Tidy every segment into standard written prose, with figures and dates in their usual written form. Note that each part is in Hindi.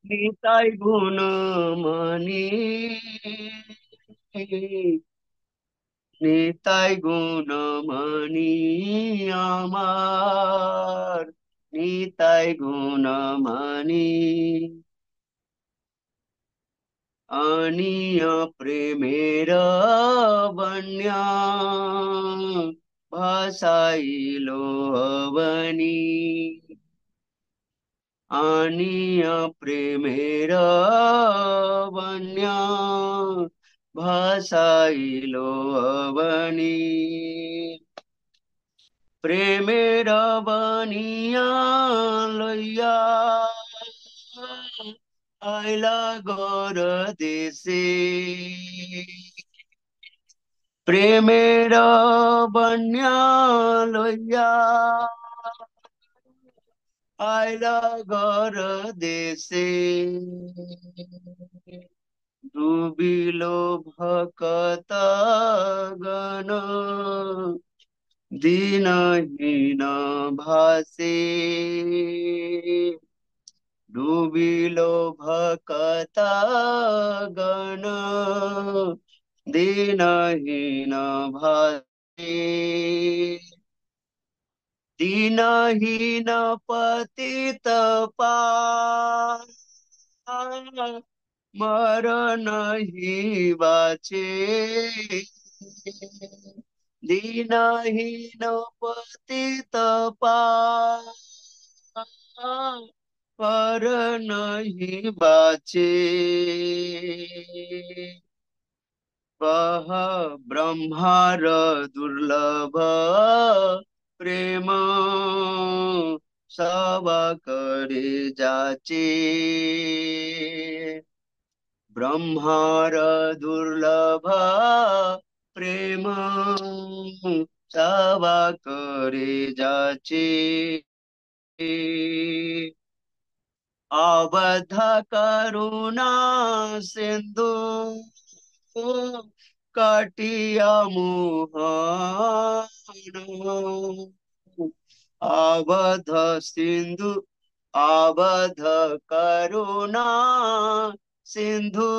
নিতাই গুণমণি, নিতাই গুণমণি আমার, নিতাই গুণমণি। আনিয়া প্রেমের বন্যা ভাসাইল অবনী, আনিয়া প্রেমের বন্যা ভাসাইল অবনী। প্রেমের বনিয়া লইয়া আইলা গর দেশে, প্রেমের বন্যা লইয়া আইলা গর দেশে। ডুবিল ভকত গণ দীনহীন ভাসে, ডুবিল ভকত গণ দীনহীন ভাসে। दीनहीन पतित पावन मर नहीं बाचे, दीनहीन पतित पावन पर नहीं बाचे। वह ब्रह्मार दुर्लभ प्रेम सब करे जाचे, ब्रह्मार दुर्लभ प्रेम सब करे जाचे। अवध करुणा सिंधु कटिया मुहान, अवध सिंधु, अवध करुणा सिंधु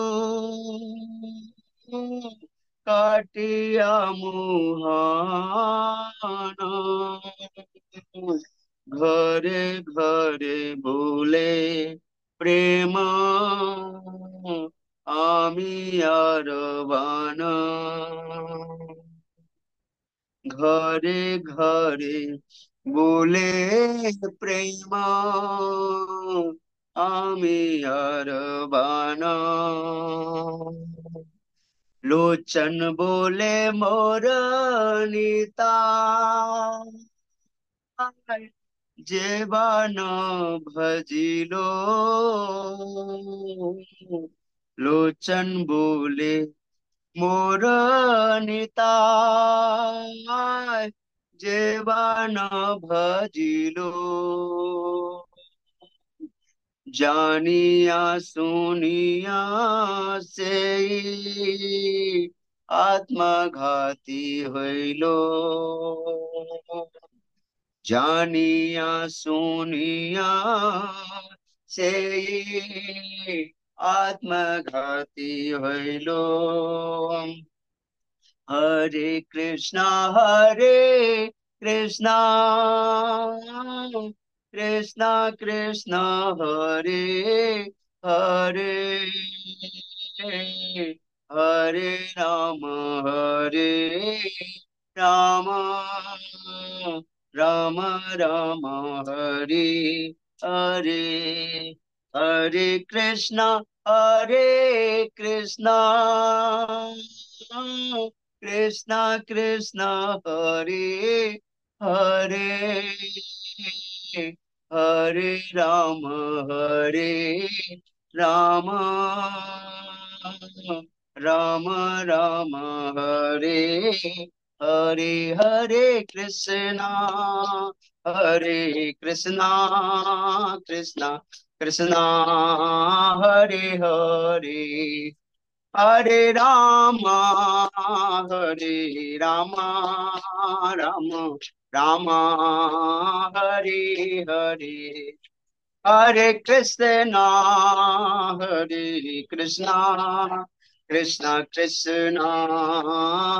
कटिया मुहान। घरे घरे बोले प्रेम আমি আর বানা, ঘরে ঘরে বলে প্রেম আমি আর বানা। লোচন বলে মোর নিতাই, যে বান ভজিল, লোচন বলে মোর নিতাই, যে বান ভজিল। জানিয়া শুনিয়া সেই আত্মঘাতী হইল, জানিয়া শুনিয়া সেই আত্মঘাতী হইল। হরে কৃষ্ণ হরে কৃষ্ণ, কৃষ্ণ কৃষ্ণ হরে হরে, হরে রাম হরে রাম, রাম রাম হরে হরে। হরে হরে কৃষ্ণ, কৃষ্ণ কৃষ্ণ হরে হরে, হরে রাম হরে রাম, রাম রাম হরে হরে। হরে কৃষ্ণ হরে কৃষ্ণ, কৃষ্ণ কৃষ্ণ হরে হরে, हरे राम हरे राम, राम राम हरे हरे। हरे कृष्णा हरे कृष्णा कृष्णा कृष्णा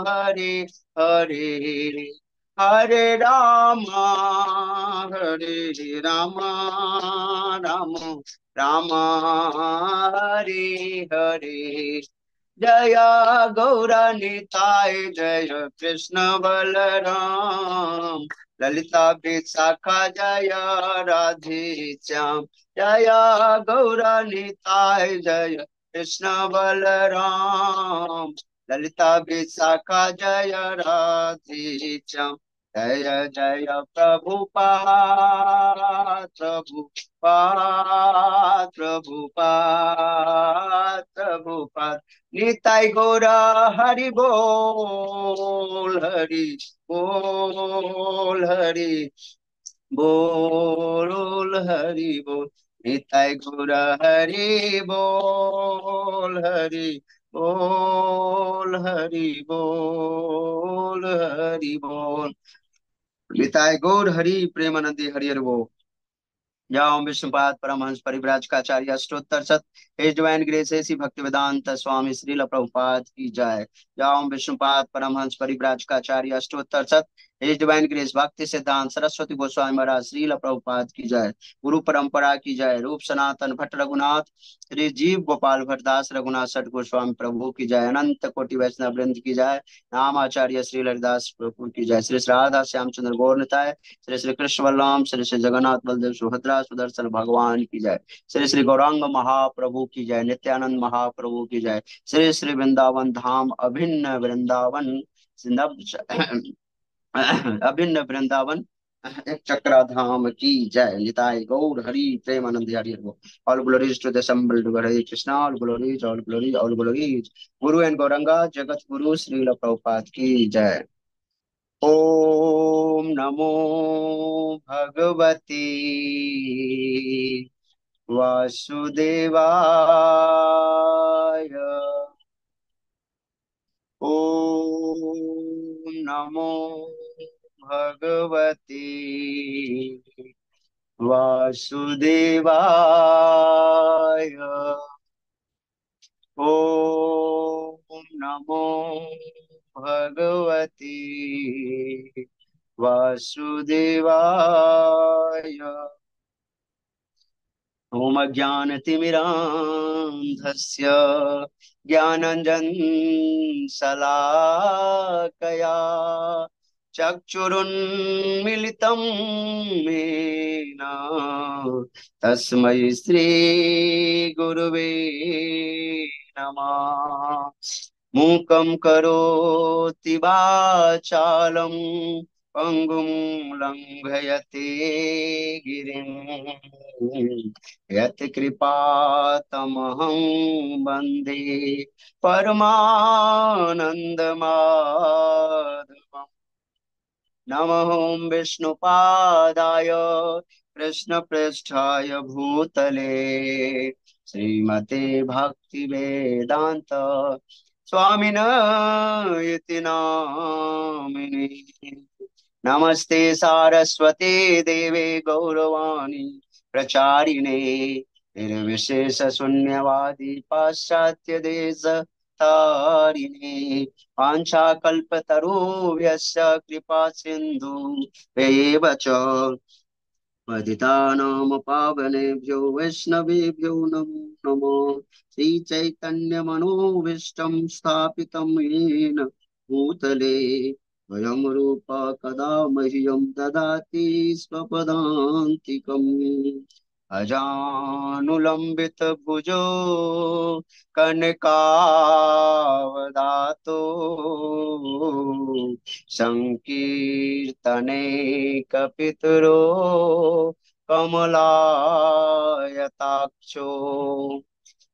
हरे हरे हरे राम हरे राम राम राम हरे हरे जय गौरनिताय जय कृष्ण बलराम ललिता विशाखा जय राधे श्याम जय गौरनिताय जय कृष्ण बलराम ललिता विशाखा जय राधे श्याम जय जय प्रभुपाद प्रभुपाद प्रभुपाद प्रभुपाद निताई गौरा हरि बोल हरि बोल हरि बोल हरि बोल निताई गौरा हरि बोल हरि बोल हरि बोल हरि बोल निताई गौर हरि प्रेमानंदी हरि हरि बोल। जय ओम विष्णुपाद परमहंस परिव्राजकाचार्य अष्टोत्तर शत एज डिवाइन ग्रेस ऐसी भक्ति वेदांत स्वामी श्रील प्रभुपाद की जय। जय ओम विष्णुपाद परमहंस परिव्राजकाचार्य अष्टोत्तर शत एज डिवाइन ग्रेस भक्ति सिद्धांत सरस्वती गोस्वामी महाराज श्रील प्रभुपाद की जय। गुरु परंपरा की जय। रूप सनातन भट्ट रघुनाथ श्री जीव गोपाल भट्टदास रघुनाथ सठ गोस्वामी प्रभु की जय। अनंत कोटि वैष्णव वृंद की जय। नाम आचार्य श्री हरिदास प्रभु की जय। श्री राधा श्यामचंद्र गौर निताय। श्री श्री कृष्ण बलराम श्री श्री जगन्नाथ बलदेव सुभद्रा सुदर्शन भगवान की जय। श्री श्री गौरांग महाप्रभु की जय। नित्यानंद महाप्रभु की जय। श्री श्री वृंदावन धाम अभिन्न वृंदावन अभिन्न वृंदावन एक चक्राधाम की जय। Nitai Gaur Hari Premanand Hari Hari. All glories to the assembled Hare Krishna. All glories all glories all glories. Guru and Gauranga Jagat Guru Srila Prabhupada की जय। ओम नमो भगवती वासुदेवाय। ओम नमो भगवती वासुदेवाय। ओम नमो भगवती वासुदेवाय। ओम अज्ञानतिमिरान्धस्य ज्ञानञ्जनशलाकया चक्षुरुन्मिलितं येन तस्मै श्रीगुरुवे नमः। मूकं करोति वाचालं पङ्गुं लङ्घयते गिरिं यत्कृपातमहं वन्दे परमानन्दमाधवम्। नमः विष्णुपादाय कृष्णप्रेष्ठाय भूतले श्रीमते भक्तिवेदान्त स्वामिन इति नामिने। नमस्ते सारस्वते देवे गौरवाणी प्रचारिणे निर्विशेष शून्यवादी पाश्चात्य देश तारिणे। वाञ्छाकल्पतरुभ्यश्च कृपा सिन्धु एव च पतितानां पावनेभ्यो वैष्णवेभ्यो नमो नमः। श्रीचैतन्यमनोभीष्टं स्थापितं येन भूतले स्वयं रूप कदा मह्यं ददाति स्वपदान्तिकम्। अजानुलम्बित भुजो कनकावदातो संकीर्तने कपितरो कमलायताक्षो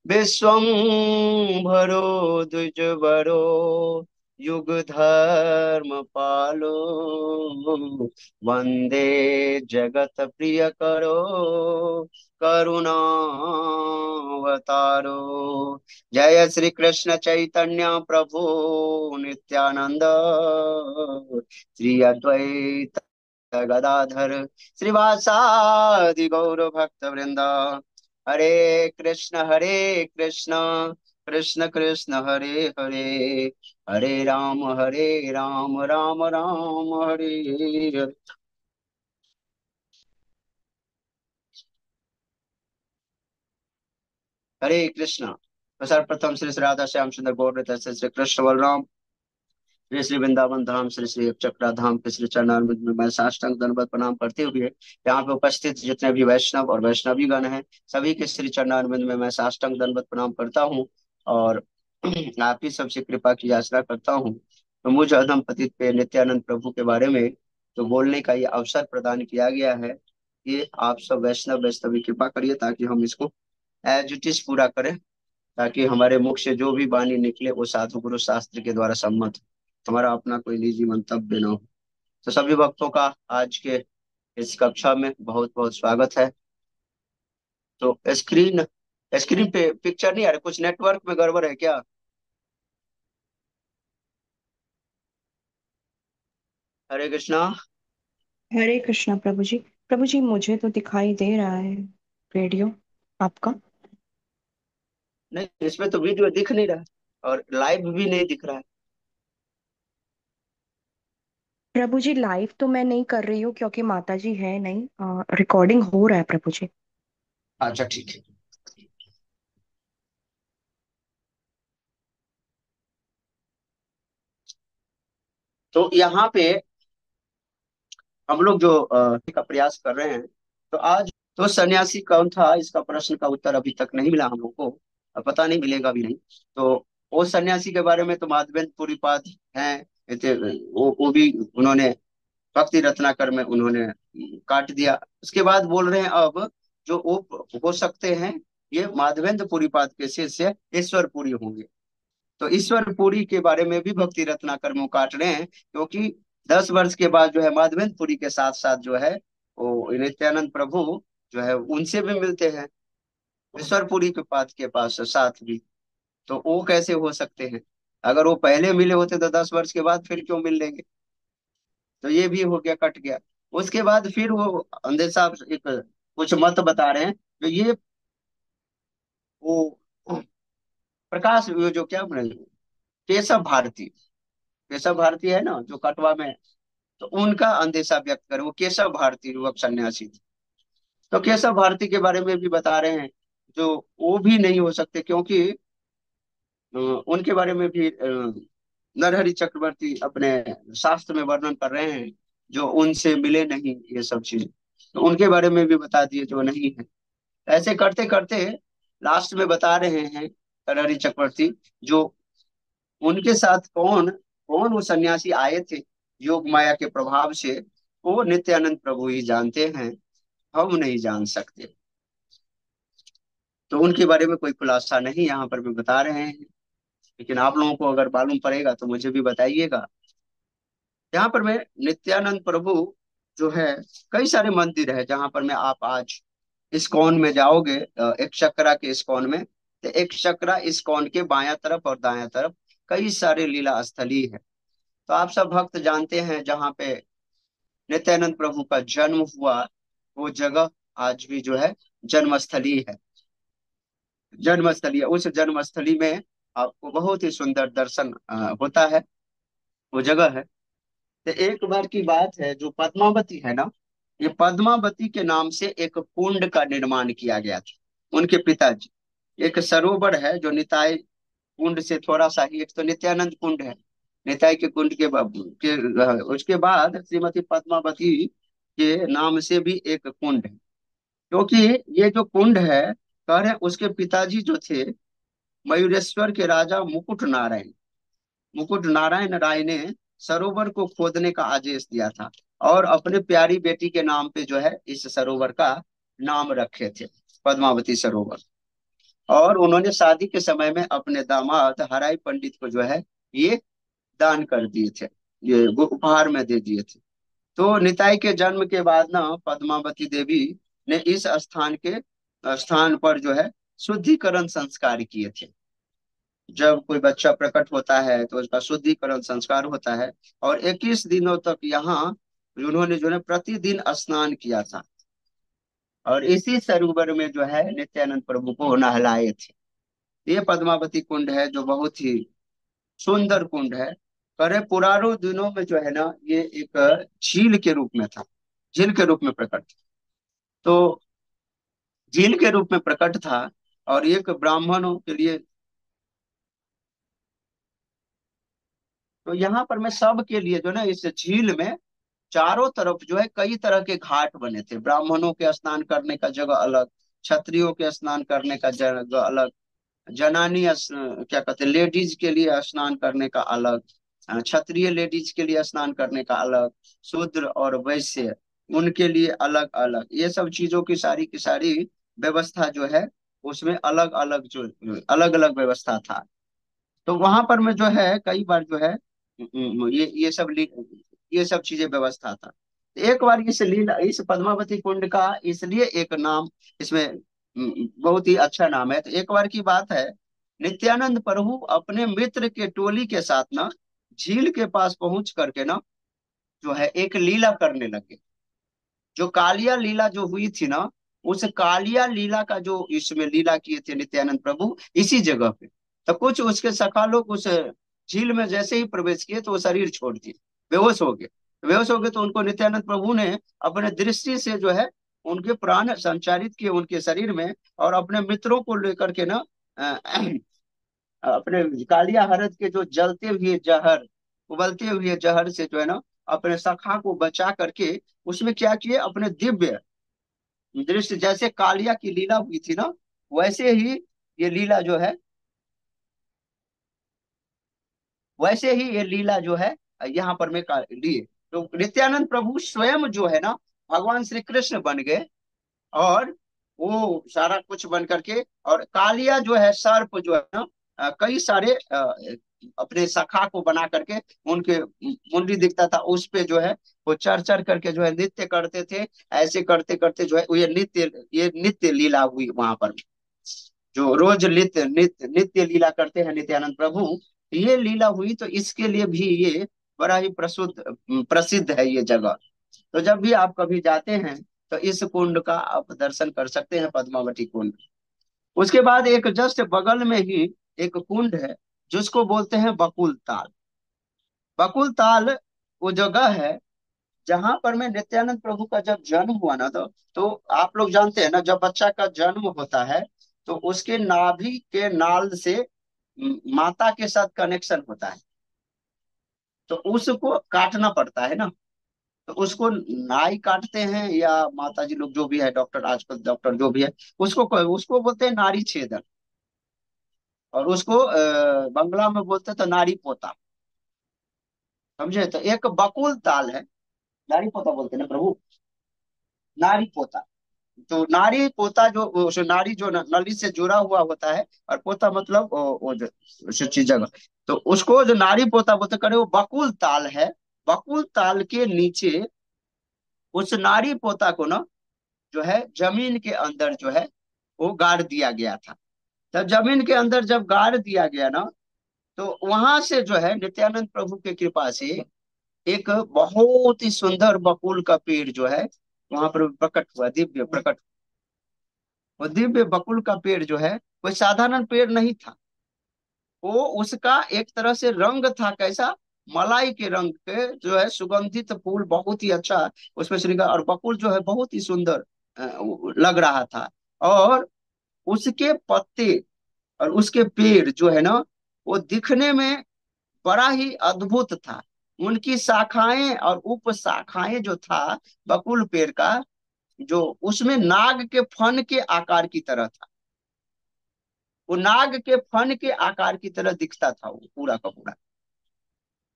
विश्वम्भरो द्विजवरो युगधर्मपालो वन्दे जगत्प्रियकरो करुणावतारो। जय श्री कृष्ण चैतन्य प्रभु नित्यानंद श्री अद्वैत गदाधर श्रीवासादि गौर भक्त वृंदा। हरे कृष्ण कृष्ण कृष्ण हरे हरे, हरे राम राम राम हरे हरे। हरे कृष्ण। तो सर्वप्रथम श्री श्री राधा श्याम सुंदर गौर श्री श्री कृष्ण बलराम श्री श्री वृंदावन धाम श्री श्री चक्रा धाम के श्री चरणारविंद में मैं साष्टांग दंडवत प्रणाम करते हुए यहाँ पे उपस्थित जितने भी वैष्णव और वैष्णवी गण हैं सभी के श्री चरणारविंद में मैं साष्टांग दंडवत प्रणाम करता हूँ। और आप ही सबसे कृपा की याचना करता हूँ। तो मुझ अधम पतित पे नित्यानंद प्रभु के बारे में तो बोलने का ये अवसर प्रदान किया गया है। ये आप सब वैष्णव वैष्णवी कृपा करिए ताकि हम इसको एज इट इज पूरा करें, ताकि हमारे मुख से जो भी वाणी निकले वो साधु गुरु शास्त्र के द्वारा सम्मत हो, हमारा अपना कोई निजी मंतव्य न हो। तो सभी भक्तों का आज के इस कक्षा में बहुत बहुत स्वागत है। तो स्क्रीन स्क्रीन पे पिक्चर नहीं आ रहा, कुछ नेटवर्क में गड़बड़ है क्या? हरे कृष्णा। हरे कृष्णा प्रभु जी। प्रभु जी मुझे तो दिखाई दे रहा है रेडियो आपका। नहीं, इसमें तो वीडियो दिख नहीं रहा और लाइव भी नहीं दिख रहा है। प्रभु जी लाइव तो मैं नहीं कर रही हूँ क्योंकि माता जी है नहीं, रिकॉर्डिंग हो रहा है प्रभु जी। अच्छा ठीक है। तो यहाँ पे हम लोग जो का प्रयास कर रहे हैं। तो आज तो सन्यासी कौन था इसका प्रश्न का उत्तर अभी तक नहीं मिला हम लोग को, अब पता नहीं मिलेगा भी नहीं। तो वो सन्यासी के बारे में तो माधवेंद्र पुरीपाद हैं। वो भी उन्होंने भक्ति रत्नाकर में उन्होंने काट दिया। उसके बाद बोल रहे हैं अब जो वो हो सकते हैं ये माधवेंद्र पुरीपाद के शिष्य ईश्वर पुरी होंगे। तो ईश्वर पुरी के बारे में भी भक्ति रत्नाकर में काट रहे हैं, क्योंकि 10 वर्ष के बाद जो है माधवेंद्र पुरी के साथ साथ जो है वो नित्यानंद प्रभु जो है उनसे भी मिलते हैं ईश्वर पुरी के पाद के पास साथ भी। तो वो कैसे हो सकते हैं? अगर वो पहले मिले होते तो 10 वर्ष के बाद फिर क्यों मिल लेंगे? तो ये भी हो गया, कट गया। उसके बाद फिर वो अंधे साहब एक कुछ मत बता रहे हैं। तो ये वो प्रकाश वो जो क्या बोले, केशव भारती, केशव भारती है ना जो कटवा में, तो उनका अंदेशा व्यक्त करे, वो केशव भारती युवक सन्यासी थे। तो केशव भारती के बारे में भी बता रहे हैं जो वो भी नहीं हो सकते, क्योंकि उनके बारे में भी नरहरि चक्रवर्ती अपने शास्त्र में वर्णन कर रहे हैं जो उनसे मिले नहीं ये सब चीजें। तो उनके बारे में भी बता दिए जो नहीं है। ऐसे करते करते लास्ट में बता रहे हैं नरहरि चक्रवर्ती जो उनके साथ कौन कौन वो सन्यासी आए थे योग माया के प्रभाव से, वो नित्यानंद प्रभु ही जानते हैं, हम नहीं जान सकते। तो उनके बारे में कोई खुलासा नहीं यहाँ पर भी बता रहे हैं। लेकिन आप लोगों को अगर मालूम पड़ेगा तो मुझे भी बताइएगा। यहाँ पर मैं नित्यानंद प्रभु जो है, कई सारे मंदिर है जहाँ पर मैं आप आज इस्कॉन में जाओगे, एक चक्रा के इस्कॉन में, तो एक चक्रा इस्कॉन के बायां तरफ और दायां तरफ कई सारे लीला स्थली है। तो आप सब भक्त जानते हैं जहाँ पे नित्यानंद प्रभु का जन्म हुआ, वो जगह आज भी जो है जन्मस्थली है। जन्मस्थली है, उस जन्मस्थली में आपको बहुत ही सुंदर दर्शन होता है, वो जगह है। तो एक बार की बात है, जो पद्मावती है ना, ये पद्मावती के नाम से एक कुंड का निर्माण किया गया था उनके पिताजी। एक सरोवर है जो निताई कुंड से थोड़ा सा ही, एक तो नित्यानंद कुंड है, निताई के कुंड उसके बाद श्रीमती पद्मावती के नाम से भी एक कुंड है। क्योंकि ये जो कुंड है, कह रहे हैं उसके पिताजी जो थे मयूरेश्वर के राजा मुकुट नारायण राय ने सरोवर को खोदने का आदेश दिया था और अपने प्यारी बेटी के नाम पे जो है इस सरोवर का नाम रखे थे, पद्मावती सरोवर। और उन्होंने शादी के समय में अपने दामाद हराई पंडित को जो है ये दान कर दिए थे, ये वो उपहार में दे दिए थे। तो निताई के जन्म के बाद ना पद्मावती देवी ने इस स्थान पर जो है शुद्धिकरण संस्कार किए थे। जब कोई बच्चा प्रकट होता है तो उसका शुद्धिकरण संस्कार होता है, और 21 दिनों तक यहाँ उन्होंने जो है प्रतिदिन स्नान किया था, और इसी सरोवर में जो है नित्यानंद प्रभु को नहलाए थे। ये पद्मावती कुंड है, जो बहुत ही सुंदर कुंड है। करे पुराने दिनों में जो है ना, ये एक झील के रूप में था, झील के रूप में प्रकट था। तो झील के रूप में प्रकट था, और एक ब्राह्मणों के लिए। तो यहाँ पर मैं सब के लिए जो ना, इस झील में चारों तरफ जो है कई तरह के घाट बने थे। ब्राह्मणों के स्नान करने का जगह अलग, क्षत्रियों के स्नान करने का जगह अलग, क्या कहते हैं, लेडीज के लिए स्नान करने का अलग, क्षत्रिय लेडीज के लिए स्नान करने का अलग, शूद्र और वैश्य उनके लिए अलग अलग, ये सब चीजों की सारी व्यवस्था जो है, उसमें अलग अलग जो अलग अलग व्यवस्था था। तो वहां पर मैं जो है कई बार जो है ये सब चीजें व्यवस्था था। एक बार इस लीला, इस पद्मावती कुंड का इसलिए एक नाम इसमें बहुत ही अच्छा नाम है। तो एक बार की बात है, नित्यानंद प्रभु अपने मित्र के टोली के साथ ना झील के पास पहुंच करके ना जो है एक लीला करने लगे। जो कालिया लीला जो हुई थी ना, उस कालिया लीला का जो इसमें लीला किए थे नित्यानंद प्रभु इसी जगह पे। तो कुछ उसके सखा लोग उस झील में जैसे ही प्रवेश किए तो वो शरीर छोड़ दिए, बेहोश हो गए। बेहोश हो गए तो उनको नित्यानंद प्रभु ने अपने दृष्टि से जो है उनके प्राण संचारित किए उनके शरीर में, और अपने मित्रों को लेकर के ना अपने कालिया हरद के जो जलते हुए जहर, उबलते हुए जहर से जो है ना अपने सखा को बचा करके उसमें क्या किए, अपने दिव्य दृश्य, जैसे कालिया की लीला हुई थी ना, वैसे ही ये लीला जो है, वैसे ही ये लीला जो है यहाँ पर मैं लिए। तो नित्यानंद प्रभु स्वयं जो है ना भगवान श्री कृष्ण बन गए, और वो सारा कुछ बन करके, और कालिया जो है सर्प जो है ना कई सारे अपने शाखा को बना करके उनके मुंडी दिखता था उस पे जो है वो चढ़ चढ़ करके जो है नृत्य करते थे। ऐसे करते करते जो है ये नित्य लीला हुई वहां पर, जो रोज नित्य नित्य नित्य लीला करते हैं नित्यानंद प्रभु। ये लीला हुई, तो इसके लिए भी ये बड़ा ही प्रसिद्ध है ये जगह। तो जब भी आप कभी जाते हैं तो इस कुंड का आप दर्शन कर सकते हैं, पद्मावती कुंड। उसके बाद एक जस्ट बगल में ही एक कुंड है जिसको बोलते हैं बकुल ताल। बकुल ताल वो जगह है जहां पर में नित्यानंद प्रभु का जब जन्म हुआ ना, तो आप लोग जानते हैं ना, जब बच्चा का जन्म होता है तो उसके नाभि के नाल से माता के साथ कनेक्शन होता है, तो उसको काटना पड़ता है ना। तो उसको नाई काटते हैं या माता जी लोग जो भी है, डॉक्टर, आजकल डॉक्टर जो भी है, उसको उसको बोलते हैं नारी छेदन। और उसको बंगला में बोलते हैं तो नारी पोता, समझे। तो एक बकुल ताल है, नारी पोता बोलते हैं ना प्रभु, नारी पोता। तो नारी पोता जो उस नारी जो नली से जुड़ा हुआ होता है, और पोता मतलब वो जो सच्ची जगह, तो उसको जो नारी पोता बोलते करे वो बकुल ताल है। बकुल ताल के नीचे उस नारी पोता को ना जो है जमीन के अंदर जो है वो गाड़ दिया गया था। तब जमीन के अंदर जब गाड़ दिया गया ना, तो वहां से जो है नित्यानंद प्रभु के कृपा से एक बहुत ही सुंदर बकुल का पेड़ जो है वहां पर प्रकट हुआ, दिव्य प्रकट। वो दिव्य बकुल का पेड़ जो है कोई साधारण पेड़ नहीं था। वो उसका एक तरह से रंग था कैसा, मलाई के रंग के जो है सुगंधित फूल, बहुत ही अच्छा उसमें श्रृंगार, और बकुल जो है बहुत ही सुंदर लग रहा था। और उसके पत्ते और उसके पेड़ जो है ना वो दिखने में बड़ा ही अद्भुत था। उनकी शाखाएं और उप शाखाएं जो था बकुल पेड़ का, जो उसमें नाग के फन के आकार की तरह था। वो नाग के फन के आकार की तरह दिखता था वो पूरा का पूरा।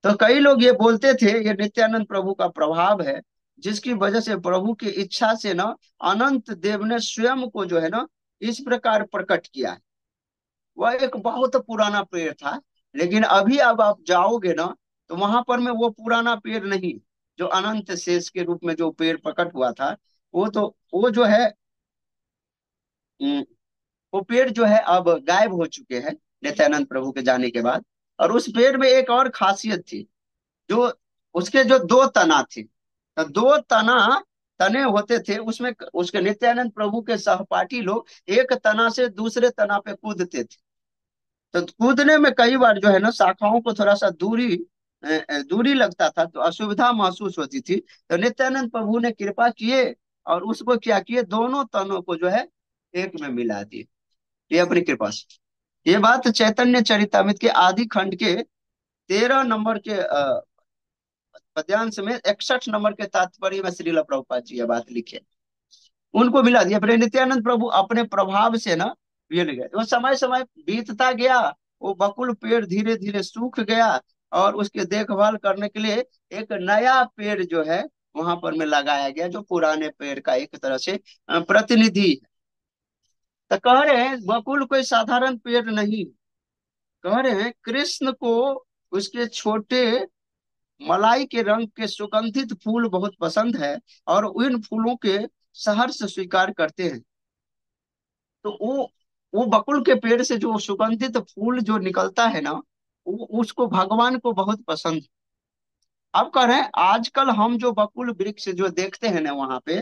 तो कई लोग ये बोलते थे ये नित्यानंद प्रभु का प्रभाव है, जिसकी वजह से प्रभु की इच्छा से ना अनंत देव ने स्वयं को जो है ना इस प्रकार प्रकट किया है। वह एक बहुत पुराना पेड़ था, लेकिन अभी अब आप जाओगे ना तो वहां पर में वो पुराना पेड़ नहीं, जो अनंत शेष के रूप में जो पेड़ प्रकट हुआ था, वो तो वो जो है वो पेड़ जो है अब गायब हो चुके हैं नित्यानंद प्रभु के जाने के बाद। और उस पेड़ में एक और खासियत थी, जो उसके जो दो तना थे, तो दो तने होते थे उसमें, उसके नित्यानंद प्रभु के सहपाठी लोग एक तना से दूसरे तना पे कूदते थे। तो कूदने में कई बार जो है ना शाखाओं को थोड़ा सा दूरी लगता था, तो असुविधा महसूस होती थी। तो नित्यानंद प्रभु ने कृपा किए और उसको क्या किए, दोनों तनों को जो है एक में मिला दिए, ये अपनी कृपा से। ये बात चैतन्य चरितामृत के आदि खंड के 13 नंबर के पद्यांश में 61 नंबर के तात्पर्य में श्रील प्रभुपाद जी ये बात लिखे। उनको मिला दिया। फिर नित्यानंद प्रभु अपने प्रभाव से ना मिल गए। वो समय समय बीतता गया, वो बकुल पेड़ धीरे धीरे सूख गया और उसकी देखभाल करने के लिए एक नया पेड़ जो है वहां पर में लगाया गया, जो पुराने पेड़ का एक तरह से प्रतिनिधि है। तो कह रहे हैं बकुल कोई साधारण पेड़ नहीं, कह रहे हैं कृष्ण को उसके छोटे मलाई के रंग के सुगंधित फूल बहुत पसंद है और उन फूलों के सहर्ष स्वीकार करते हैं। तो वो बकुल के पेड़ से जो सुगंधित फूल जो निकलता है ना, वो उसको भगवान को बहुत पसंद है। अब कह रहे हैं आजकल हम जो बकुल वृक्ष जो देखते हैं ना वहां पे,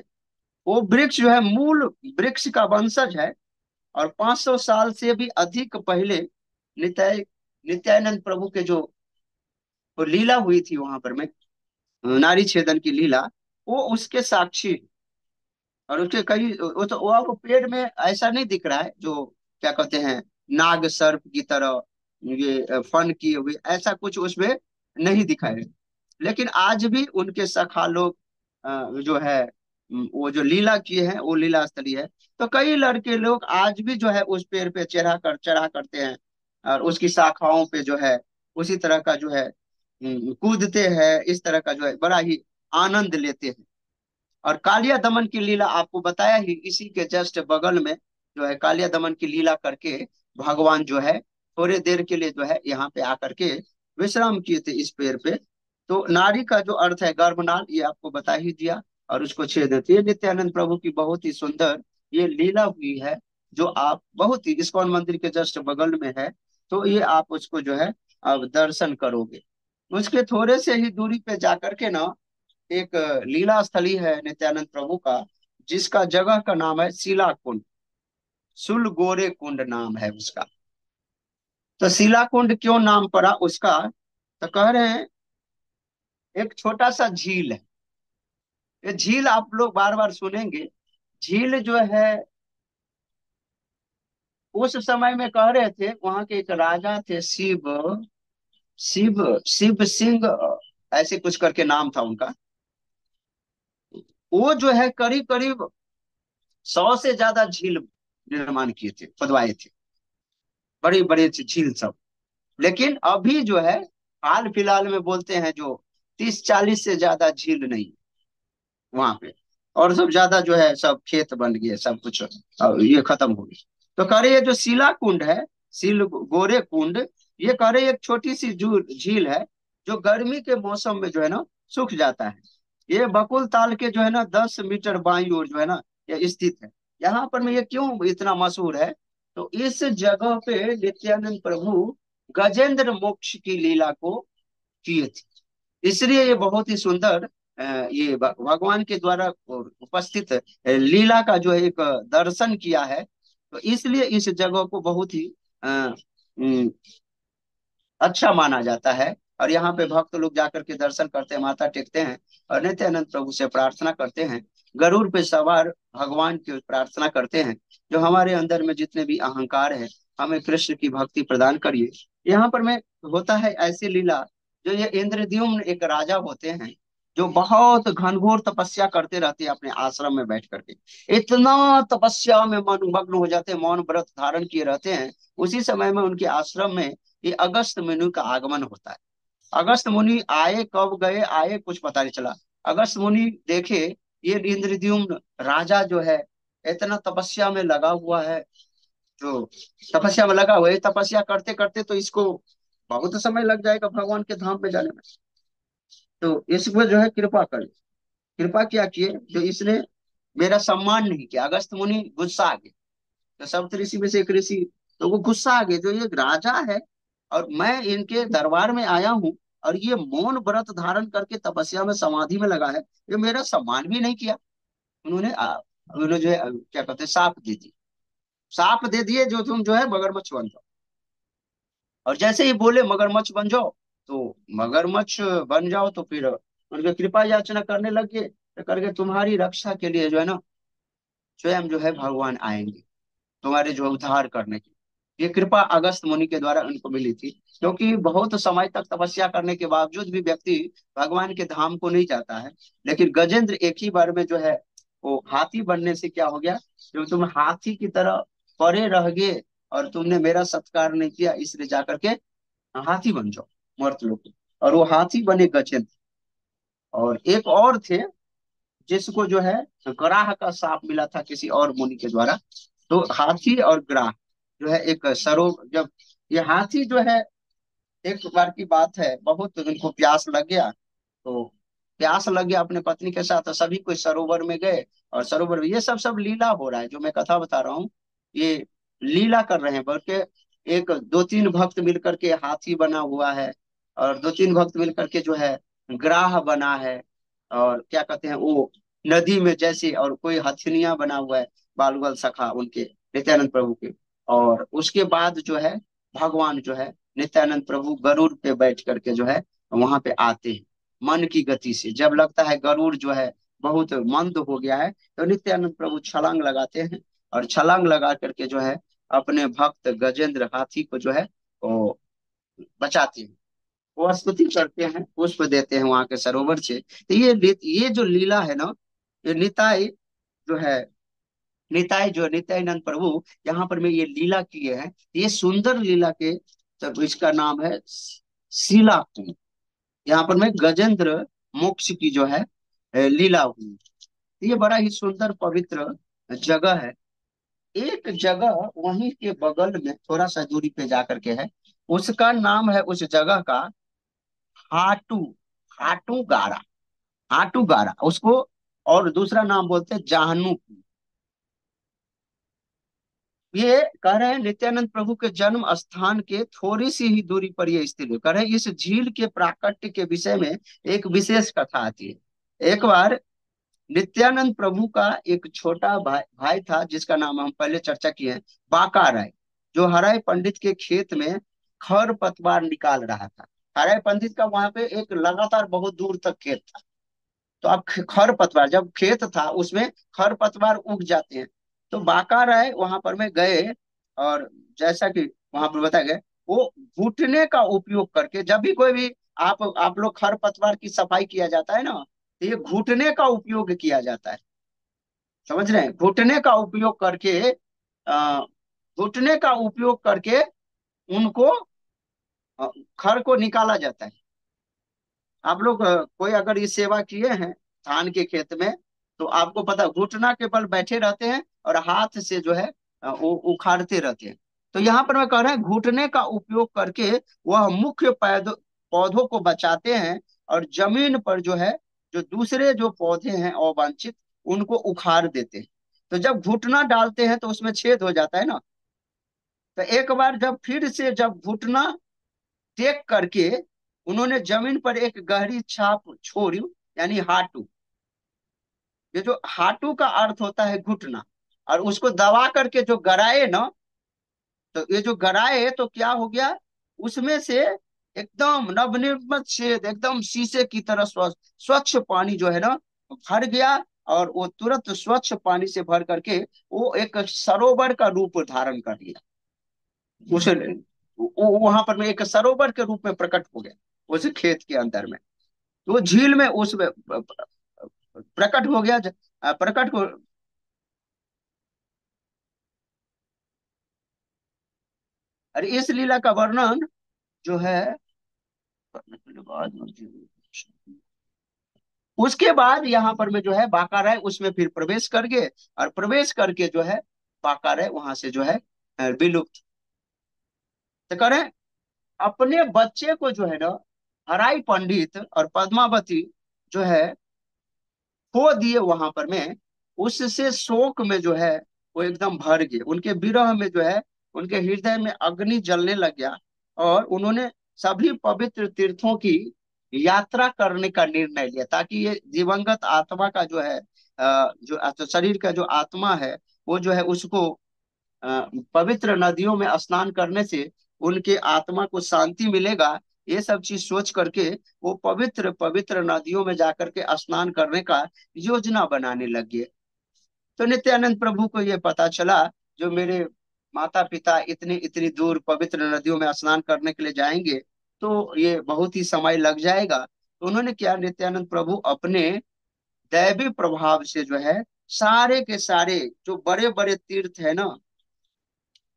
वो वृक्ष जो है मूल वृक्ष का वंशज है। और 500 साल से भी अधिक पहले नित्यानंद प्रभु के जो वो लीला हुई थी वहां पर में, नारी छेदन की लीला, वो उसके साक्षी। और उसके कई वो तो वो आपको पेड़ में ऐसा नहीं दिख रहा है जो क्या कहते हैं नाग सर्प की तरह ये फन किए हुए, ऐसा कुछ उसमें नहीं दिखाई है। लेकिन आज भी उनके सखा लोग जो है वो जो लीला किए हैं वो लीला स्थली है। तो कई लड़के लोग आज भी जो है उस पेड़ पे चढ़ा करते हैं और उसकी शाखाओं पे जो है उसी तरह का जो है कूदते हैं, इस तरह का जो है बड़ा ही आनंद लेते हैं। और कालिया दमन की लीला आपको बताया ही, इसी के जस्ट बगल में जो है कालिया दमन की लीला करके भगवान जो है थोड़े देर के लिए जो है यहाँ पे आकर के विश्राम किए थे इस पेड़ पे। तो नारी का जो अर्थ है गर्भनाल, ये आपको बता ही दिया। और उसको छेद थी, ये नित्यानंद प्रभु की बहुत ही सुंदर ये लीला हुई है, जो आप बहुत ही इस्कॉन मंदिर के जस्ट बगल में है। तो ये आप उसको जो है अब दर्शन करोगे। उसके थोड़े से ही दूरी पे जाकर के ना एक लीला स्थली है नित्यानंद प्रभु का, जिसका जगह का नाम है शिला कुंड। सुलगोरे कुंड नाम है उसका। तो शिला कुंड क्यों नाम पड़ा उसका, तो कह रहे हैं एक छोटा सा झील है। ये झील आप लोग बार बार सुनेंगे। झील जो है उस समय में कह रहे थे वहां के एक राजा थे, शिव शिव शिव सिंह ऐसे कुछ करके नाम था उनका। वो जो है करीब करीब 100 से ज्यादा झील निर्माण किए थे, खुदवाए थे, बड़ी बड़ी झील सब। लेकिन अभी जो है हाल फिलहाल में बोलते हैं जो 30-40 से ज्यादा झील नहीं वहां पे। और सब ज्यादा जो है सब खेत बन गए, सब कुछ ये खत्म हो गई। तो कह रहे ये जो सीला कुंड है, सील गोरे कुंड, ये कह रहे एक छोटी सी झील है जो गर्मी के मौसम में जो है ना सूख जाता है। ये बकुल ताल के जो है ना 10 मीटर बाईं ओर जो है ना ये स्थित है। यहाँ पर में ये क्यों इतना मशहूर है, तो इस जगह पे नित्यानंद प्रभु गजेंद्र मोक्ष की लीला को किए थे। इसलिए ये बहुत ही सुंदर ये भगवान के द्वारा उपस्थित लीला का जो है एक दर्शन किया है। तो इसलिए इस जगह को बहुत ही अ, उम, अच्छा माना जाता है। और यहाँ पे भक्त लोग जाकर के दर्शन करते हैं, माथा टेकते हैं और नित्यानंद प्रभु से प्रार्थना करते हैं। गरुड़ पे सवार भगवान की प्रार्थना करते हैं जो हमारे अंदर में जितने भी अहंकार है हमें कृष्ण की भक्ति प्रदान करिए। यहाँ पर में होता है ऐसी लीला, जो ये इंद्रद्युम्न एक राजा होते हैं जो बहुत घनघोर तपस्या करते रहते हैं अपने आश्रम में बैठ करके। इतना तपस्या में मन मग्न हो जाते हैं, मौन व्रत धारण किए रहते हैं। उसी समय में उनके आश्रम में ये अगस्त मुनि का आगमन होता है। अगस्त मुनि आए, कब गए आए कुछ पता नहीं चला। अगस्त मुनि देखे ये इंद्रद्युम्न राजा जो है इतना तपस्या में लगा हुआ है, जो तपस्या में लगा हुआ है, तपस्या करते करते तो इसको बहुत समय लग जाएगा भगवान के धाम पे जाने में। तो इस पर जो है कृपा करे, कृपा क्या किए जो इसने मेरा सम्मान नहीं किया। अगस्त मुनि गुस्सा आ गए। तो सप्त ऋषि में से एक ऋषि, तो वो गुस्सा आ गए जो ये राजा है और मैं इनके दरबार में आया हूँ, और ये मौन व्रत धारण करके तपस्या में समाधि में लगा है, ये मेरा सम्मान भी नहीं किया। उन्होंने जो है क्या कहते हैं, साप दे दी, साप दे दिए जो तुम जो है मगरमच्छ बन जाओ। और जैसे ही बोले मगरमच्छ बन जाओ, तो मगरमच्छ बन जाओ, तो फिर उनके कृपा याचना करने लगे, तो करके तुम्हारी रक्षा के लिए जो है ना स्वयं जो है भगवान आएंगे, तुम्हारे जो है उद्धार करने के। ये कृपा अगस्त मुनि के द्वारा उनको मिली थी, क्योंकि बहुत समय तक तपस्या करने के बावजूद भी व्यक्ति भगवान के धाम को नहीं जाता है। लेकिन गजेंद्र एक ही बार में जो है वो हाथी बनने से क्या हो गया, जो तुम हाथी की तरह परे रह गए और तुमने मेरा सत्कार नहीं किया, इसलिए जाकर के हाथी बन जाओ मर्त लोग। और वो हाथी बने गजेंद्र। और एक और थे जिसको जो है ग्राह का शाप मिला था किसी और मुनि के द्वारा। तो हाथी और ग्राह जो है एक सरो, जब ये हाथी जो है, एक बार की बात है, बहुत उनको प्यास लग गया, तो प्यास लग गया अपने पत्नी के साथ, तो सभी कोई सरोवर में गए। और सरोवर में ये सब लीला हो रहा है, जो मैं कथा बता रहा हूँ, ये लीला कर रहे हैं, बल्कि एक दो तीन भक्त मिलकर के हाथी बना हुआ है, और दो तीन भक्त मिलकर के जो है ग्राह बना है, और क्या कहते हैं वो नदी में जैसे, और कोई हथनिया बना हुआ है, बालुगल सखा उनके नित्यानंद प्रभु के। और उसके बाद जो है भगवान जो है नित्यानंद प्रभु गरुड़ पे बैठ करके जो है वहां पे आते हैं मन की गति से। जब लगता है गरुड़ जो है बहुत मंद हो गया है, तो नित्यानंद प्रभु छलांग लगाते हैं, और छलांग लगा करके जो है अपने भक्त गजेंद्र हाथी को जो है वो बचाते हैं। वो स्तुति करते हैं, पुष्प देते हैं वहां के सरोवर से। तो ये जो लीला है ना, ये निताई जो है, निताई जो नित्यानंद प्रभु यहाँ पर में ये लीला किए हैं, ये सुंदर लीला के, तब इसका नाम है शीला कुंड। यहाँ पर में गजेंद्र मोक्ष की जो है लीला हुई। ये बड़ा ही सुंदर पवित्र जगह है। एक जगह वहीं के बगल में थोड़ा सा दूरी पे जाकर के है, उसका नाम है उस जगह का हाटू, हाटू गारा, हाटू गारा उसको। और दूसरा नाम बोलते हैं जाहनू। ये कह रहे हैं नित्यानंद प्रभु के जन्म स्थान के थोड़ी सी ही दूरी पर ये स्थित है। कह रहे हैं इस झील के प्राकट्य के विषय में एक विशेष कथा आती है। एक बार नित्यानंद प्रभु का एक छोटा भाई था, जिसका नाम हम पहले चर्चा किए हैं, बाका राय, जो हराय पंडित के खेत में खर पतवार निकाल रहा था। हराय पंडित का वहां पे एक लगातार बहुत दूर तक खेत था। तो अब खर पतवार, जब खेत था उसमें खर पतवार उग जाते हैं। तो बाका राय वहां पर में गए, और जैसा कि वहां पर बताया गया, वो घुटने का उपयोग करके, जब भी कोई भी आप लोग खर पतवार की सफाई किया जाता है ना, तो ये घुटने का उपयोग किया जाता है। समझ रहे हैं, घुटने का उपयोग करके, अ, घुटने का उपयोग करके उनको अ, खर को निकाला जाता है। आप लोग कोई अगर ये सेवा किए हैं धान के खेत में, तो आपको पता, घुटना के बल बैठे रहते हैं और हाथ से जो है वो उखाड़ते रहते हैं। तो यहाँ पर मैं कह रहा हूँ घुटने का उपयोग करके वह मुख्य पौधों को बचाते हैं, और जमीन पर जो है जो दूसरे जो पौधे हैं अवांछित, उनको उखाड़ देते हैं। तो जब घुटना डालते हैं तो उसमें छेद हो जाता है ना। तो एक बार जब फिर से जब घुटना टेक करके उन्होंने जमीन पर एक गहरी छाप छोड़ी, यानी हाटू। ये जो हाटू का अर्थ होता है घुटना, और उसको दबा करके जो गराए ना, तो ये जो गराए तो क्या हो गया, उसमें से एकदम नवनिर्मित छेद, एकदम शीशे की तरह स्वच्छ स्वच्छ पानी जो है ना भर गया। और वो तुरंत स्वच्छ पानी से भर करके वो एक सरोवर का रूप धारण कर लिया। उस वहां पर में एक सरोवर के रूप में प्रकट हो गया उस खेत के अंदर में। तो वो झील में उसमें प्रकट हो गया। प्रकट हो, अरे इस लीला का वर्णन जो है करने के बाद, उसके बाद यहाँ पर में जो है बांका राय उसमें फिर प्रवेश कर गए, और प्रवेश करके जो है बांका राय वहां से जो है विलुप्त। तो करें अपने बच्चे को जो है ना हराई पंडित और पद्मावती जो है खो दिए वहां पर में, उससे शोक में जो है वो एकदम भर गए। उनके विरह में जो है उनके हृदय में अग्नि जलने लग गया, और उन्होंने सभी पवित्र तीर्थों की यात्रा करने का निर्णय लिया, ताकि ये दिवंगत आत्मा का जो है जो शरीर का जो आत्मा है वो जो है उसको पवित्र नदियों में स्नान करने से उनके आत्मा को शांति मिलेगा। ये सब चीज सोच करके वो पवित्र पवित्र नदियों में जाकर के स्नान करने का योजना बनाने लगे। तो नित्यानंद प्रभु को ये पता चला, जो मेरे माता पिता इतनी इतनी दूर पवित्र नदियों में स्नान करने के लिए जाएंगे तो ये बहुत ही समय लग जाएगा। तो उन्होंने क्या, नित्यानंद प्रभु अपने दैवी प्रभाव से जो है सारे के सारे जो बड़े बड़े तीर्थ है ना,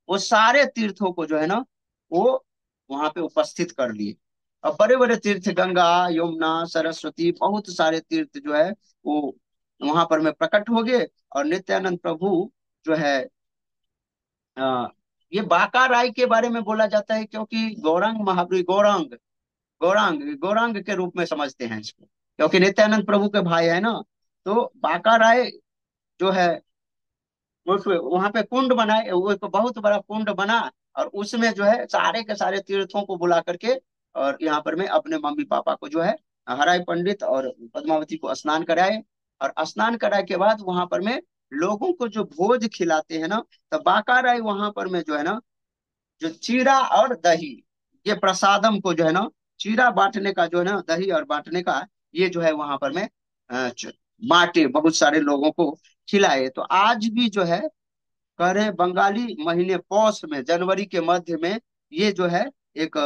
वो सारे तीर्थों को जो है ना वो वहां पे उपस्थित कर लिए। अब बड़े बड़े तीर्थ गंगा, यमुना, सरस्वती, बहुत सारे तीर्थ जो है वो वहां पर में प्रकट हो गए। और नित्यानंद प्रभु जो है अ, ये बांका राय के बारे में बोला जाता है, क्योंकि गौरांग महावीर गौरांग गौरांग गौरांग के रूप में समझते हैं इसको, क्योंकि नित्यानंद प्रभु के भाई है ना। तो बांका राय जो है उस वहां पे कुंड बनाए, वो एक बहुत बड़ा कुंड बना, और उसमें जो है सारे के सारे तीर्थों को बुला करके और यहाँ पर मैं अपने मम्मी पापा को जो है हराई पंडित और पद्मावती को स्नान कराए। और स्नान कराए के बाद वहां पर में लोगों को जो भोज खिलाते हैं ना, तो बांका राय वहां पर में जो है ना जो चीरा और दही, ये प्रसादम को जो है ना चीरा बांटने का जो है ना दही और बांटने का, ये जो है वहां पर में बांटे, बहुत सारे लोगों को खिलाए। तो आज भी जो है कह रहे हैं बंगाली महीने पौष में जनवरी के मध्य में ये जो है एक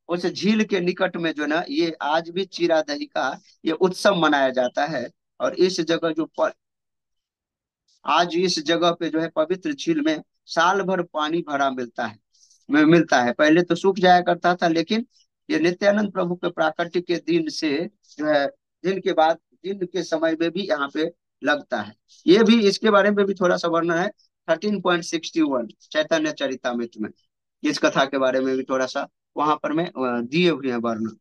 उस झील के निकट में जो है ना ये आज भी चीरा दही का ये उत्सव मनाया जाता है। और इस जगह आज इस जगह पे जो है पवित्र झील में साल भर पानी भरा मिलता है। पहले तो सूख जाया करता था, लेकिन ये नित्यानंद प्रभु के प्राकट्य के दिन से जो है दिन के बाद दिन के समय में भी यहाँ पे लगता है। ये भी इसके बारे में भी थोड़ा सा वर्णन है 13.61 चैतन्य चरितमृत में। इस कथा के बारे में भी थोड़ा सा वहां पर में दिए हुए हैं वर्णन।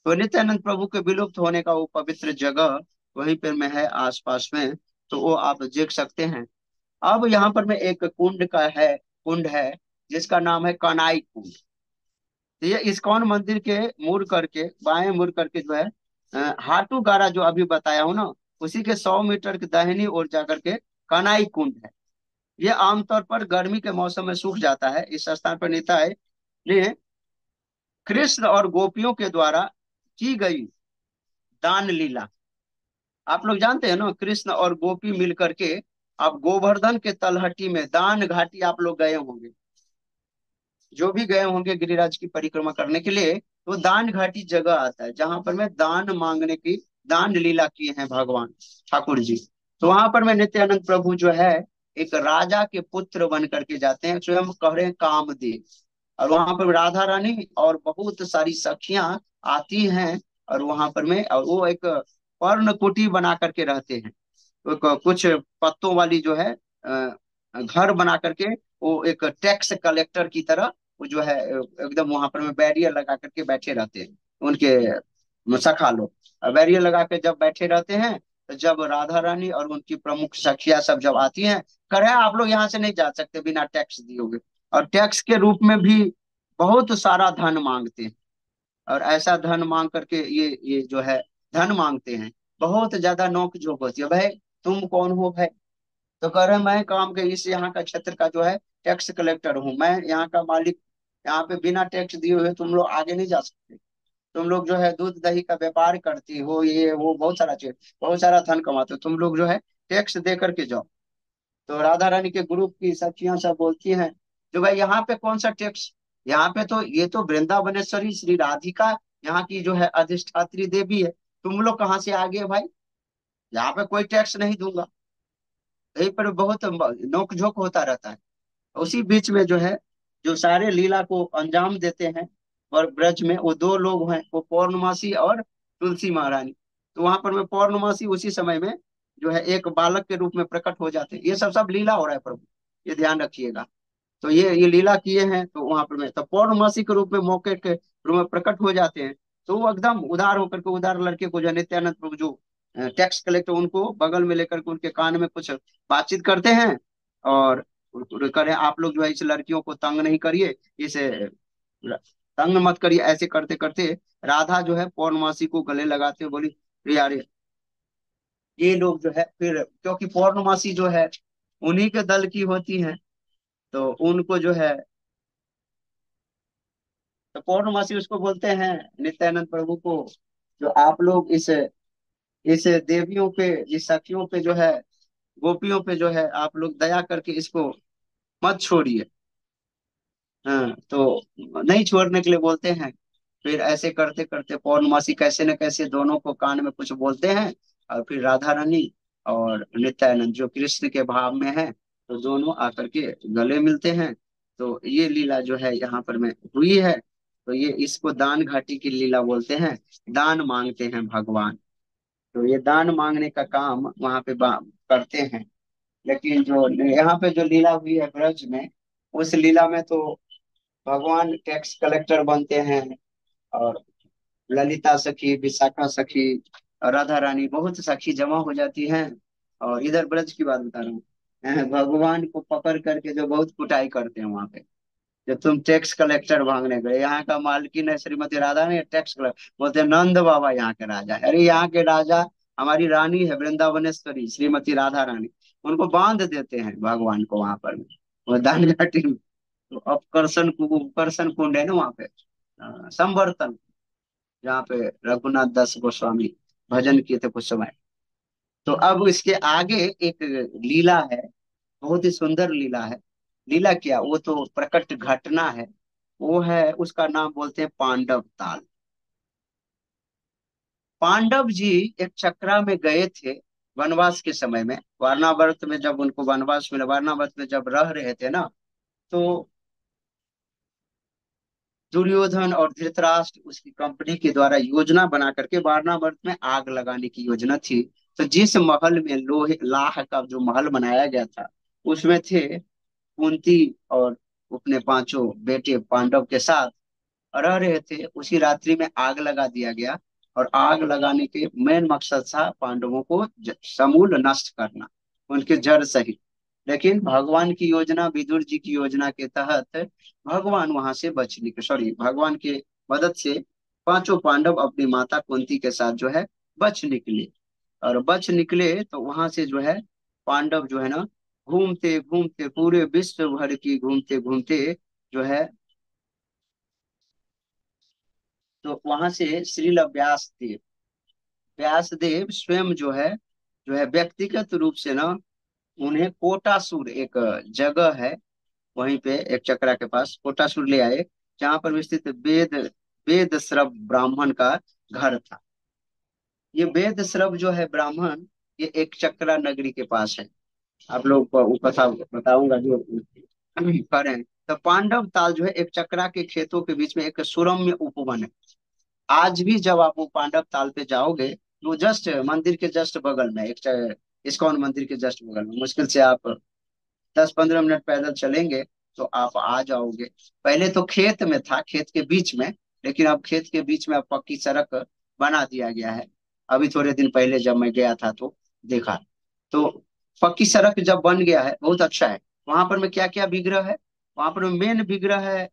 तो नित्यानंद प्रभु के विलुप्त होने का वो पवित्र जगह वहीं पर में है आसपास में, तो वो आप देख सकते हैं। अब यहाँ पर में एक कुंड है जिसका नाम है कनाई कुंड। तो ये इस्कॉन मंदिर के मुड़ करके बाएं मुड़ करके जो है हाटू गारा जो अभी बताया हूं ना, उसी के 100 मीटर की दाहिनी ओर जाकर के कनाई कुंड है। ये आमतौर पर गर्मी के मौसम में सूख जाता है। इस स्थान पर निताई ने कृष्ण और गोपियों के द्वारा की गई दान लीला, आप लोग जानते हैं ना, कृष्ण और गोपी मिल करके आप गोवर्धन के तलहटी में दान घाटी आप लोग गए होंगे, जो भी गए होंगे गिरिराज की परिक्रमा करने के लिए, तो दान घाटी जगह आता है जहां पर मैं दान मांगने की दान लीला किए हैं भगवान ठाकुर जी। तो वहां पर मैं नित्यानंद प्रभु जो है एक राजा के पुत्र बन करके जाते हैं, स्वयं कह रहे हैं कामदेव। और वहां पर राधा रानी और बहुत सारी सखियां आती हैं, और वहां पर में और वो एक पर्ण कुटी बना करके रहते हैं। तो कुछ पत्तों वाली जो है घर बना करके वो एक टैक्स कलेक्टर की तरह वो जो है एकदम वहां पर में बैरियर लगा करके बैठे रहते हैं उनके सखा लोग। बैरियर लगा के जब बैठे रहते हैं, तो जब राधा रानी और उनकी प्रमुख सखिया सब जब आती हैं, करे आप लोग यहाँ से नहीं जा सकते बिना टैक्स दिए। और टैक्स के रूप में भी बहुत सारा धन मांगते हैं। और ऐसा धन मांग करके ये जो है धन मांगते हैं, बहुत ज्यादा नोक झोंक होती है। भाई तुम कौन हो भाई? तो कह रहे हैं मैं काम के इस यहाँ का क्षेत्र का जो है टैक्स कलेक्टर हूँ, मैं यहाँ का मालिक। यहाँ पे बिना टैक्स दिए हुए तुम लोग आगे नहीं जा सकते। तुम लोग जो है दूध दही का व्यापार करती हो, ये वो बहुत सारा चीज, बहुत सारा धन कमाते हो, तुम लोग जो है टैक्स दे करके जाओ। तो राधा रानी के ग्रुप की सखियां सब बोलती हैं, जो भाई यहाँ पे कौन सा टैक्स, यहाँ पे तो ये तो वृंदावनेश्वरी श्री राधिका यहाँ की जो है अधिष्ठात्री देवी है, तुम लोग कहाँ से आ गए भाई? यहाँ पे कोई टैक्स नहीं दूंगा। यहीं पर बहुत नोक झोंक होता रहता है। उसी बीच में जो है जो सारे लीला को अंजाम देते हैं और ब्रज में वो दो लोग हैं, वो पौर्णमासी और तुलसी महारानी। तो वहां पर में पौर्णमासी उसी समय में जो है एक बालक के रूप में प्रकट हो जाते हैं। ये सब सब लीला हो रहा है प्रभु, ये ध्यान रखिएगा। तो ये लीला किए हैं, तो वहां पर में तो पौर्णमासी के रूप में मौके के रूप में प्रकट हो जाते हैं। तो वो एकदम उदार होकर के उदार लड़के को जो है नित्यानंद प्रभु जो टैक्स कलेक्टर उनको बगल में लेकर के उनके कान में कुछ बातचीत करते हैं, और करें आप लोग जो है इस लड़कियों को तंग नहीं करिए, इसे तंग मत करिए। ऐसे करते करते राधा जो है पौर्णमासी को गले लगाते हुए बोली, "अरे यार, ये लोग जो है फिर, क्योंकि पौर्णमासी जो है उन्हीं के दल की होती है, तो उनको जो है, तो पौर्णमासी उसको बोलते हैं नित्यानंद प्रभु को, जो आप लोग इस देवियों पे, इस सखियों पे जो है, गोपियों पे जो है, आप लोग दया करके इसको मत छोड़िए। हाँ, तो नहीं छोड़ने के लिए बोलते हैं। फिर ऐसे करते करते पौर्णमासी कैसे न कैसे दोनों को कान में कुछ बोलते हैं, और फिर राधा रानी और नित्यानंद जो कृष्ण के भाव में है, तो दोनों आकर के गले मिलते हैं। तो ये लीला जो है यहाँ पर में हुई है। तो ये इसको दान घाटी की लीला बोलते हैं। दान मांगते हैं भगवान, तो ये दान मांगने का काम वहां पे करते हैं। लेकिन जो यहाँ पे जो लीला हुई है ब्रज में, उस लीला में तो भगवान टैक्स कलेक्टर बनते हैं, और ललिता सखी, विशाखा सखी, और राधा रानी, बहुत सखी जमा हो जाती हैं। और इधर ब्रज की बात बता रहा हूँ। भगवान को पकड़ करके जो बहुत कुटाई करते हैं वहां पे, जब तुम टैक्स कलेक्टर भागने गए, यहाँ का मालकिन है श्रीमती राधा, ने टैक्स कलेक्टर बोलते हैं, नंद बाबा यहाँ के राजा है। अरे यहाँ के राजा हमारी रानी है वृंदावनेश्वरी श्रीमती राधा रानी, उनको बांध देते हैं भगवान को वहां पर, वो दान घाटी में। तो अपकर्षण कुंड है ना वहाँ पे, संवर्तन, जहाँ पे रघुनाथ दास गोस्वामी भजन किए थे कुछ समय। तो अब इसके आगे एक लीला है, बहुत ही सुंदर लीला है। लीला क्या, वो तो प्रकट घटना है। वो है, उसका नाम बोलते हैं पांडव ताल। पांडव जी एक चक्रा में गए थे वनवास के समय में, वारणावत में जब उनको वनवास मिला, वारणावत में जब रह रहे थे ना, तो दुर्योधन और धृतराष्ट्र उसकी कंपनी के द्वारा योजना बना करके वारणावत में आग लगाने की योजना थी। तो जिस महल में लोहे लाह का जो महल बनाया गया था, उसमें थे कुंती और अपने पांचों बेटे पांडव के साथ रह रहे थे। उसी रात्रि में आग लगा दिया गया, और आग लगाने के मेन मकसद था पांडवों को समूल नष्ट करना, उनके जड़ सहित। लेकिन भगवान की योजना, विदुर जी की योजना के तहत भगवान वहां से बच निकले, सॉरी, भगवान के मदद से पांचों पांडव अपनी माता कुंती के साथ जो है बच निकले। और बच निकले तो वहां से जो है पांडव जो है ना, घूमते घूमते पूरे विश्व भर की घूमते घूमते जो है, तो वहां से श्रील व्यास देव स्वयं जो है व्यक्तिगत रूप से ना, उन्हें कोटासुर, एक जगह है वहीं पे एक चक्रा के पास, कोटासुर ले आए, जहां पर स्थित वेद श्रव ब्राह्मण का घर था। ये वेद श्रव जो है ब्राह्मण, ये एक चक्रा नगरी के पास है। आप लोग को वो कथा बताऊंगा जो करें। तो पांडव ताल जो है एक चक्रा के खेतों के बीच में एक सुरम्य उपवन है। आज भी जब आप वो पांडव ताल पे जाओगे, तो वो जस्ट मंदिर के जस्ट बगल में, इस्कॉन मंदिर के जस्ट बगल में, मुश्किल से आप 10-15 मिनट पैदल चलेंगे तो आप आ जाओगे। पहले तो खेत में था, खेत के बीच में, लेकिन अब खेत के बीच में अब पक्की सड़क बना दिया गया है। अभी थोड़े दिन पहले जब मैं गया था तो देखा। तो पक्की सड़क जब बन गया है, बहुत अच्छा है। वहां पर में क्या क्या विग्रह है, वहां पर मेन विग्रह है,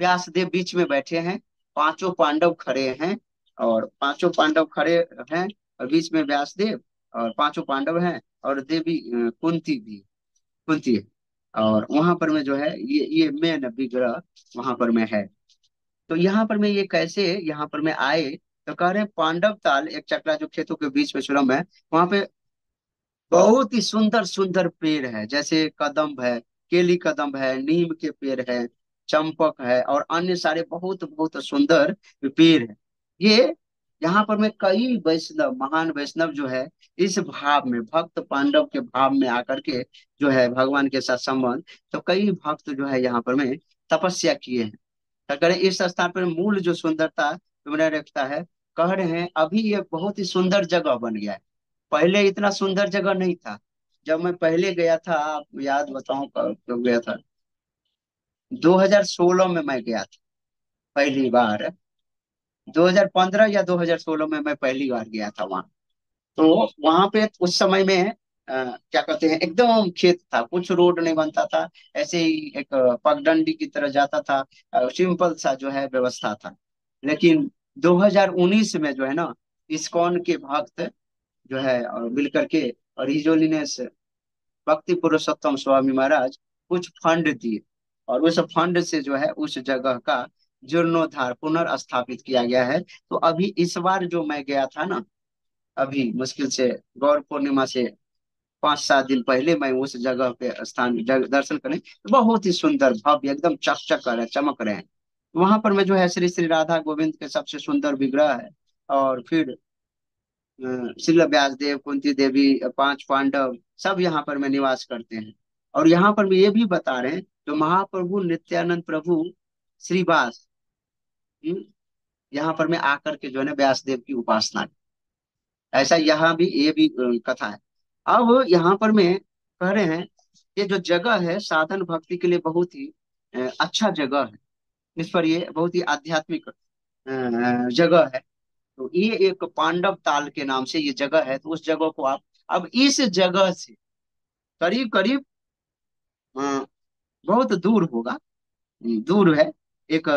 व्यासदेव बीच में बैठे हैं, पांचों पांडव खड़े हैं, और पांचों पांडव खड़े हैं, और बीच में व्यासदेव और पांचों पांडव हैं, और देवी कुंती भी, कुंती है। और वहां पर में जो है ये मेन विग्रह वहां पर में है। तो यहाँ पर में ये कैसे यहाँ पर में आए, तो कह रहे हैं पांडव ताल एक चक्रा जो खेतों के बीच में सुरंग है, वहां पे बहुत ही सुंदर सुंदर पेड़ है, जैसे कदम्ब है, केली कदम्ब है, नीम के पेड़ है, चंपक है, और अन्य सारे बहुत बहुत सुंदर पेड़ है। ये यहाँ पर में कई वैष्णव, महान वैष्णव जो है, इस भाव में, भक्त पांडव के भाव में आकर के जो है भगवान के साथ संबंध, तो कई भक्त जो है यहाँ पर में तपस्या किए हैं। तो कह रहे हैं, इस स्थान पर मूल जो सुंदरता तुमने रखता है, कह रहे हैं अभी ये बहुत ही सुंदर जगह बन गया है। पहले इतना सुंदर जगह नहीं था। जब मैं पहले गया था, आप याद बताऊं कब गया था, 2016 में मैं गया था पहली बार। 2015 या 2016 में मैं पहली बार गया था वहां। तो वहां पे उस समय में क्या कहते हैं, एकदम खेत था, कुछ रोड नहीं बनता था, ऐसे ही एक पगडंडी की तरह जाता था। सिंपल सा जो है व्यवस्था था। लेकिन 2019 में जो है ना, इस्कॉन के भक्त जो है और मिल करके, और हिजोलिनेस भक्ति पुरुषोत्तम स्वामी महाराज कुछ फंड दिए, और उस फंड से जो है उस जगह का जीर्णोद्धार पुनर्स्थापित किया गया है। तो अभी इस बार जो मैं गया था ना, अभी मुश्किल से गौर पूर्णिमा से 5-7 दिन पहले मैं उस जगह पे दर्शन करें, तो बहुत ही सुंदर भव्य एकदम चकचक कर रहे, चमक रहे हैं। वहां पर में जो है श्री श्री राधा गोविंद के सबसे सुंदर विग्रह है। और फिर श्रील व्यासदेव, कुंती देवी, 5 पांडव सब यहाँ पर में निवास करते हैं। और यहाँ पर भी ये भी बता रहे हैं, जो महाप्रभु नित्यानंद प्रभु श्रीवास, हम्म, यहाँ पर में आकर के जो है ना व्यासदेव की उपासना की। ऐसा यहाँ भी ये भी कथा है। अब यहाँ पर मैं कह रहे हैं, ये जो जगह है साधन भक्ति के लिए बहुत ही अच्छा जगह है। इस पर ये बहुत ही आध्यात्मिक जगह है। तो ये एक पांडव ताल के नाम से ये जगह है। तो उस जगह को आप, अब इस जगह से करीब करीब बहुत दूर होगा, दूर है। एक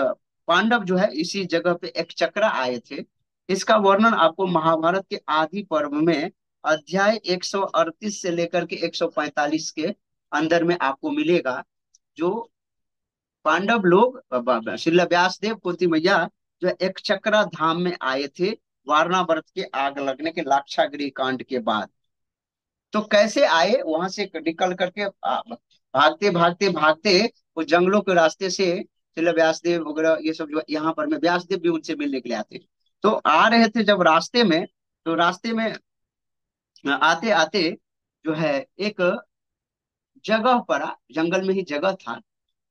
पांडव जो है इसी जगह पे एक चक्र आए थे। इसका वर्णन आपको महाभारत के आदि पर्व में अध्याय 138 से लेकर के 145 के अंदर में आपको मिलेगा। जो पांडव लोग श्री व्यासदेव कुंती मैया जो एक चक्रा धाम में आए थे, वारणावरत के आग लगने के लाक्षागृह कांड के बाद। तो कैसे आए वहां से निकल करके भागते भागते भागते वो जंगलों के रास्ते से श्री व्यासदेव वगैरह ये सब जो यहाँ पर में व्यासदेव भी उनसे मिलने के लिए आते। तो आ रहे थे जब रास्ते में, तो रास्ते में आते आते जो है एक जगह पड़ा, जंगल में ही जगह था।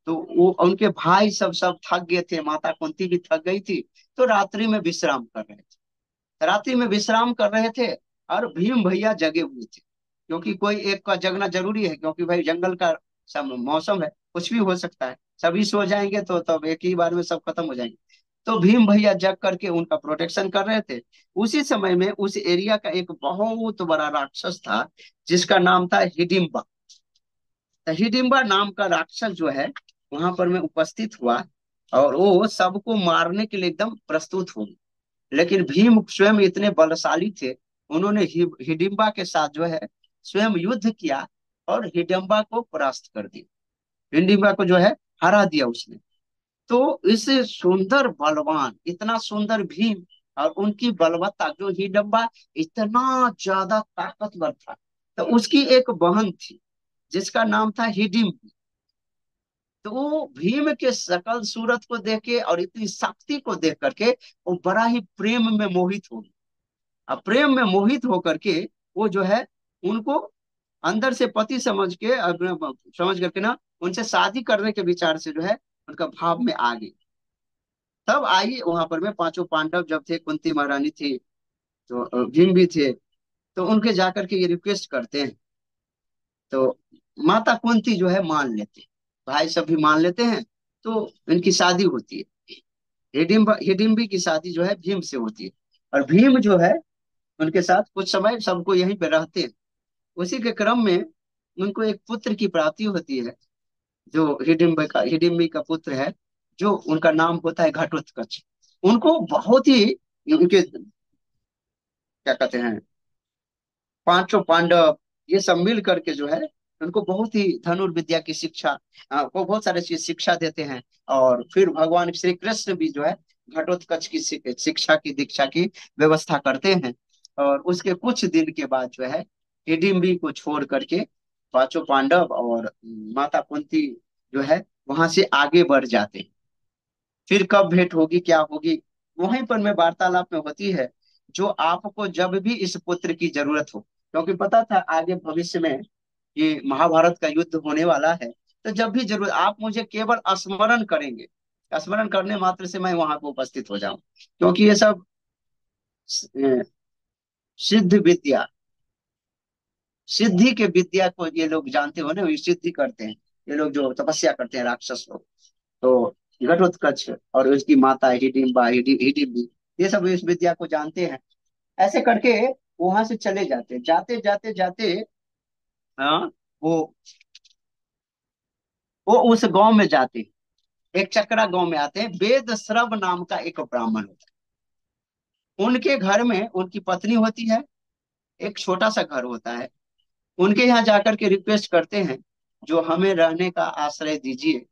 तो वो उनके भाई सब थक गए थे, माता कुंती भी थक गई थी। तो रात्रि में विश्राम कर रहे थे, रात्रि में विश्राम कर रहे थे। और भीम भैया जगे हुए थे, क्योंकि कोई एक का जगना जरूरी है, क्योंकि भाई जंगल का सब मौसम है, कुछ भी हो सकता है। सभी सो जाएंगे तो तब एक ही बार में सब खत्म हो जाएंगे। तो भीम भैया जग करके उनका प्रोटेक्शन कर रहे थे। उसी समय में उस एरिया का एक बहुत बड़ा राक्षस था, जिसका नाम था हिडिम्बा। तो हिडिम्बा नाम का राक्षस जो है वहां पर में उपस्थित हुआ, और वो सबको मारने के लिए एकदम प्रस्तुत हो गया। लेकिन भीम स्वयं इतने बलशाली थे, उन्होंने हिडिंबा के साथ जो है स्वयं युद्ध किया, और हिडिंबा को परास्त कर दिया। हिडिंबा को जो है हरा दिया उसने। तो इस सुंदर बलवान, इतना सुंदर भीम, और उनकी बलवत्ता, जो हिडिंबा इतना ज्यादा ताकतवर था। तो उसकी एक बहन थी जिसका नाम था हिडिम्बी। तो वो भीम के सकल सूरत को देख के और इतनी शक्ति को देख करके वो बड़ा ही प्रेम में मोहित हो गया। अब प्रेम में मोहित होकर के वो जो है उनको अंदर से पति समझ करके ना उनसे शादी करने के विचार से जो है उनका भाव में आ गई। तब आई वहां पर में 5 पांडव जब थे, कुंती महारानी थी, तो भीम भी थे। तो उनके जाकर के ये रिक्वेस्ट करते हैं। तो माता कुंती जो है मान लेते हैं, भाई सब भी मान लेते हैं। तो इनकी शादी होती है। हिडिम्बी की शादी जो है भीम से होती है। और भीम जो है उनके साथ कुछ समय सबको यहीं पे रहते हैं। उसी के क्रम में उनको एक पुत्र की प्राप्ति होती है, जो हिडिम्बी का पुत्र है, जो उनका नाम होता है घटोत्कच। उनको बहुत ही, उनके क्या कहते हैं, 5 पांडव ये सब मिल करके जो है उनको बहुत ही धनुर्विद्या की शिक्षा, वो बहुत सारे चीज शिक्षा देते हैं। और फिर भगवान श्री कृष्ण भी जो है घटोत्कच की शिक्षा की दीक्षा की व्यवस्था करते हैं। और उसके कुछ दिन के बाद जो है हिडिम्बी को छोड़ करके 5 पांडव और माता कुंती जो है वहां से आगे बढ़ जाते हैं। फिर कब भेंट होगी क्या होगी, वहीं पर में वार्तालाप में होती है। जो आपको जब भी इस पुत्र की जरूरत हो, क्योंकि पता था आगे भविष्य में ये महाभारत का युद्ध होने वाला है। तो जब भी जरूरत, आप मुझे केवल स्मरण करेंगे, स्मरण करने मात्र से मैं वहां पर उपस्थित हो जाऊं। क्योंकि ये सब अ, सिद्ध विद्या, सिद्धि के विद्या को ये लोग जानते हो ना, ये सिद्धि करते हैं। ये लोग जो तपस्या करते हैं राक्षस लोग। तो घटोत्कच और उसकी माता हिडिम्बी ये सब इस विद्या को जानते हैं। ऐसे करके वहां से चले जाते, जाते जाते जाते हाँ, वो वो उस गांव में जाते हैं, एक चकरा गांव में आते हैं। वेद श्रव नाम का एक ब्राह्मण होता है, उनके घर में उनकी पत्नी होती है, एक छोटा सा घर होता है। उनके यहाँ जाकर के रिक्वेस्ट करते हैं, जो हमें रहने का आश्रय दीजिए।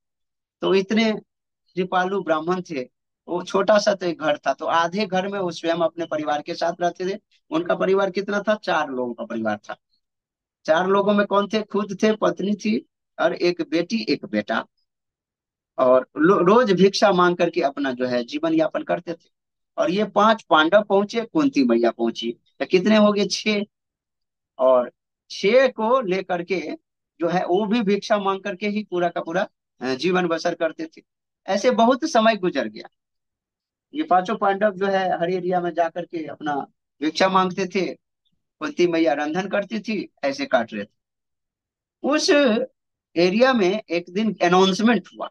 तो इतने कृपालु ब्राह्मण थे, वो छोटा सा तो एक घर था, तो आधे घर में वो स्वयं अपने परिवार के साथ रहते थे। उनका परिवार कितना था? 4 लोगों का परिवार था। 4 लोगों में कौन थे? खुद थे, पत्नी थी, और एक बेटी एक बेटा। और रोज भिक्षा मांग करके अपना जो है जीवन यापन करते थे। और ये 5 पांडव पहुंचे, कुंती मैया पहुंची, तो कितने हो गए? 6। और 6 को लेकर के जो है वो भी भिक्षा मांग करके ही पूरा का पूरा जीवन बसर करते थे। ऐसे बहुत समय गुजर गया। ये 5 पांडव जो है हर एरिया में जाकर के अपना भिक्षा मांगते थे, कुंती मैया रंधन करती थी, ऐसे काट रहे थे। उस एरिया में एक दिन अनाउंसमेंट हुआ।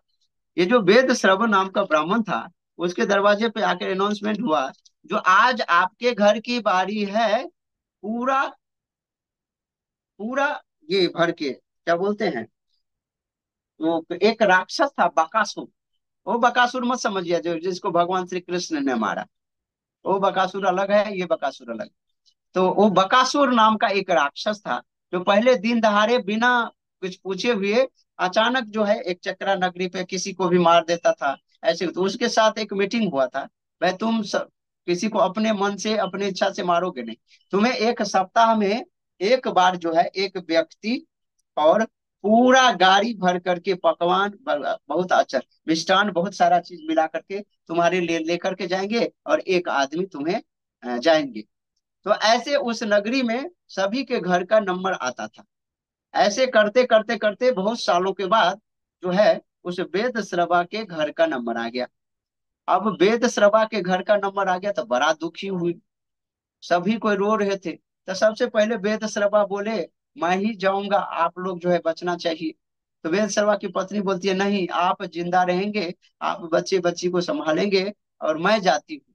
ये जो वेद श्रवण नाम का ब्राह्मण था, उसके दरवाजे पे आकर अनाउंसमेंट हुआ, जो आज आपके घर की बारी है, पूरा पूरा ये भर के, क्या बोलते हैं, वो एक राक्षस था बकासुर। वो बकासुर मत समझिए जो जिसको भगवान श्री कृष्ण ने मारा, वो बकासुर अलग है, ये बकासुर अलग। तो वो बकासुर नाम का एक राक्षस था, जो पहले दिन दहाड़े बिना कुछ पूछे हुए अचानक जो है एक चक्रा नगरी पे किसी को भी मार देता था। ऐसे तो उसके साथ एक मीटिंग हुआ था, भाई किसी को अपने मन से अपने इच्छा से मारोगे नहीं, तुम्हें एक सप्ताह में एक बार जो है एक व्यक्ति और पूरा गाड़ी भर करके पकवान, बहुत अच्छा मिष्ठान, बहुत सारा चीज मिला करके तुम्हारे लिए लेकर के जाएंगे, और एक आदमी तुम्हें जाएंगे। तो ऐसे उस नगरी में सभी के घर का नंबर आता था। ऐसे करते करते करते बहुत सालों के बाद जो है उस वेद श्रवा के घर का नंबर आ गया। अब वेद श्रवा के घर का नंबर आ गया तो बड़ा दुखी हुई, सभी कोई रो रहे थे। तो सबसे पहले वेद श्रवा बोले, मैं ही जाऊंगा, आप लोग जो है बचना चाहिए। तो वेद श्रवा की पत्नी बोलती है, नहीं, आप जिंदा रहेंगे, आप बच्चे बच्ची को संभालेंगे, और मैं जाती हूँ।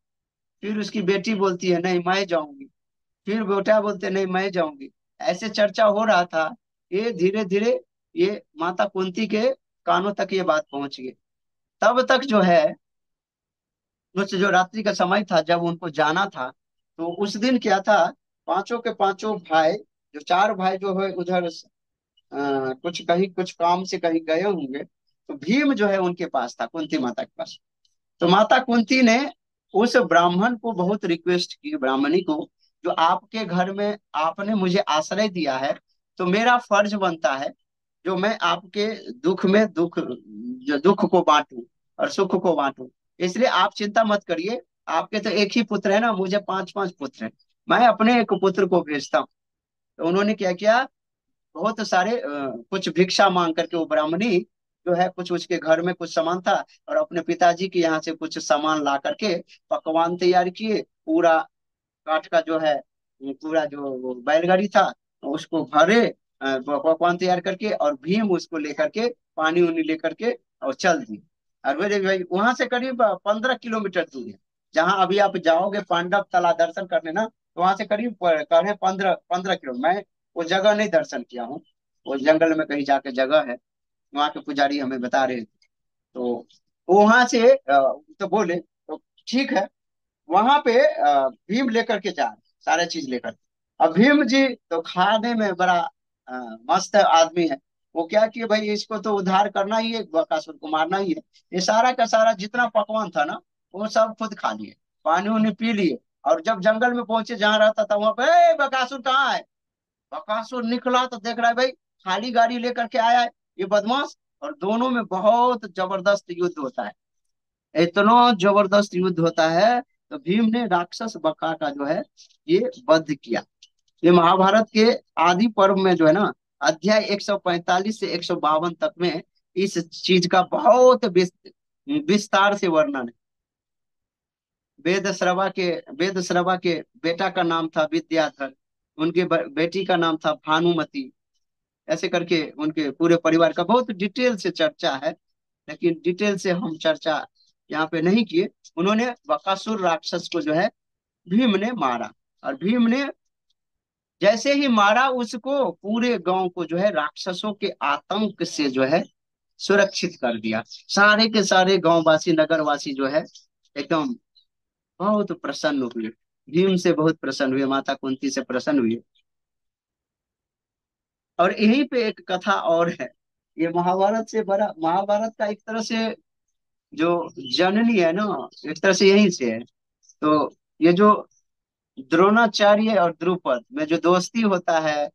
फिर उसकी बेटी बोलती है, नहीं, मैं जाऊंगी। फिर बेटा बोलते, नहीं, मैं जाऊंगी। ऐसे चर्चा हो रहा था। ये धीरे धीरे ये माता कुंती के कानों तक ये बात पहुंच गई। तब तक जो है उस जो रात्रि का समय था जब उनको जाना था, तो उस दिन क्या था, पांचों के पांचों भाई, जो 4 भाई जो है उधर कुछ कहीं कुछ काम से कहीं गए होंगे, तो भीम जो है उनके पास था, कुंती माता के पास। तो माता कुंती ने उस ब्राह्मण को बहुत रिक्वेस्ट की, ब्राह्मणी को, जो आपके घर में आपने मुझे आश्रय दिया है, तो मेरा फर्ज बनता है जो मैं आपके दुख में दुख, जो दुख को बांटूं और सुख को बांटूं। इसलिए आप चिंता मत करिए, आपके तो एक ही पुत्र है ना, मुझे 5-5 पुत्र हैं, मैं अपने एक पुत्र को भेजता हूँ। तो उन्होंने क्या किया, बहुत सारे कुछ भिक्षा मांग करके, वो ब्राह्मणी जो है कुछ उसके घर में कुछ सामान था, और अपने पिताजी के यहाँ से कुछ सामान ला करके पकवान तैयार किए। पूरा काठ का जो है, पूरा जो वो बैलगाड़ी था, उसको भरे पकवान तैयार करके, और भीम उसको लेकर के पानी उनी लेकर के और चल दिए। और मेरे भाई वहां से करीब 15 किलोमीटर दूर है, जहां अभी आप जाओगे पांडव तला दर्शन करने ना, तो वहां से करीब करीब 15-15 किलोमीटर। मैं वो जगह नहीं दर्शन किया हूँ, वो जंगल में कहीं जाके जगह है, वहां के पुजारी हमें बता रहे थे। तो वहां से तो बोले, तो ठीक है, वहां पे भीम लेकर के जा रहे, सारे चीज लेकर के। अब भीम जी तो खाने में बड़ा मस्त आदमी है। वो क्या किए, भाई इसको तो उद्धार करना ही है, बकासुर को मारना ही है। ये सारा का सारा जितना पकवान था ना, वो सब खुद खा लिए, पानी उनी पी लिए। और जब जंगल में पहुंचे जहां रहता था, वहां पे, "ए, बकासुर कहाँ है?" बकासुर निकला तो देख रहा है भाई, खाली गाड़ी लेकर के आया है ये बदमाश। और दोनों में बहुत जबरदस्त युद्ध होता है, इतना जबरदस्त युद्ध होता है। तो भीम ने राक्षस बका का जो है ये वध किया। ये महाभारत के आदि पर्व में जो है ना, अध्याय 145 से 152 तक में इस चीज का बहुत विस्तार से वर्णन है। वेद श्रवा के वेद श्रवा के बेटा का नाम था विद्याधर, उनके बेटी का नाम था भानुमति। ऐसे करके उनके पूरे परिवार का बहुत डिटेल से चर्चा है, लेकिन डिटेल से हम चर्चा यहाँ पे नहीं किए। उन्होंने बकासुर राक्षस को जो है भीम ने मारा, और भीम ने जैसे ही मारा उसको, पूरे गांव को जो है राक्षसों के आतंक से जो है सुरक्षित कर दिया। सारे के सारे गांववासी नगरवासी जो है एकदम बहुत प्रसन्न हुए, भीम से बहुत प्रसन्न हुए, माता कुंती से प्रसन्न हुए। और यहीं पे एक कथा और है, ये महाभारत से बड़ा, महाभारत का एक तरह से जो जननी है ना, एक तरह से यहीं से है। तो ये जो द्रोणाचार्य और द्रुपद में जो दोस्ती होता है,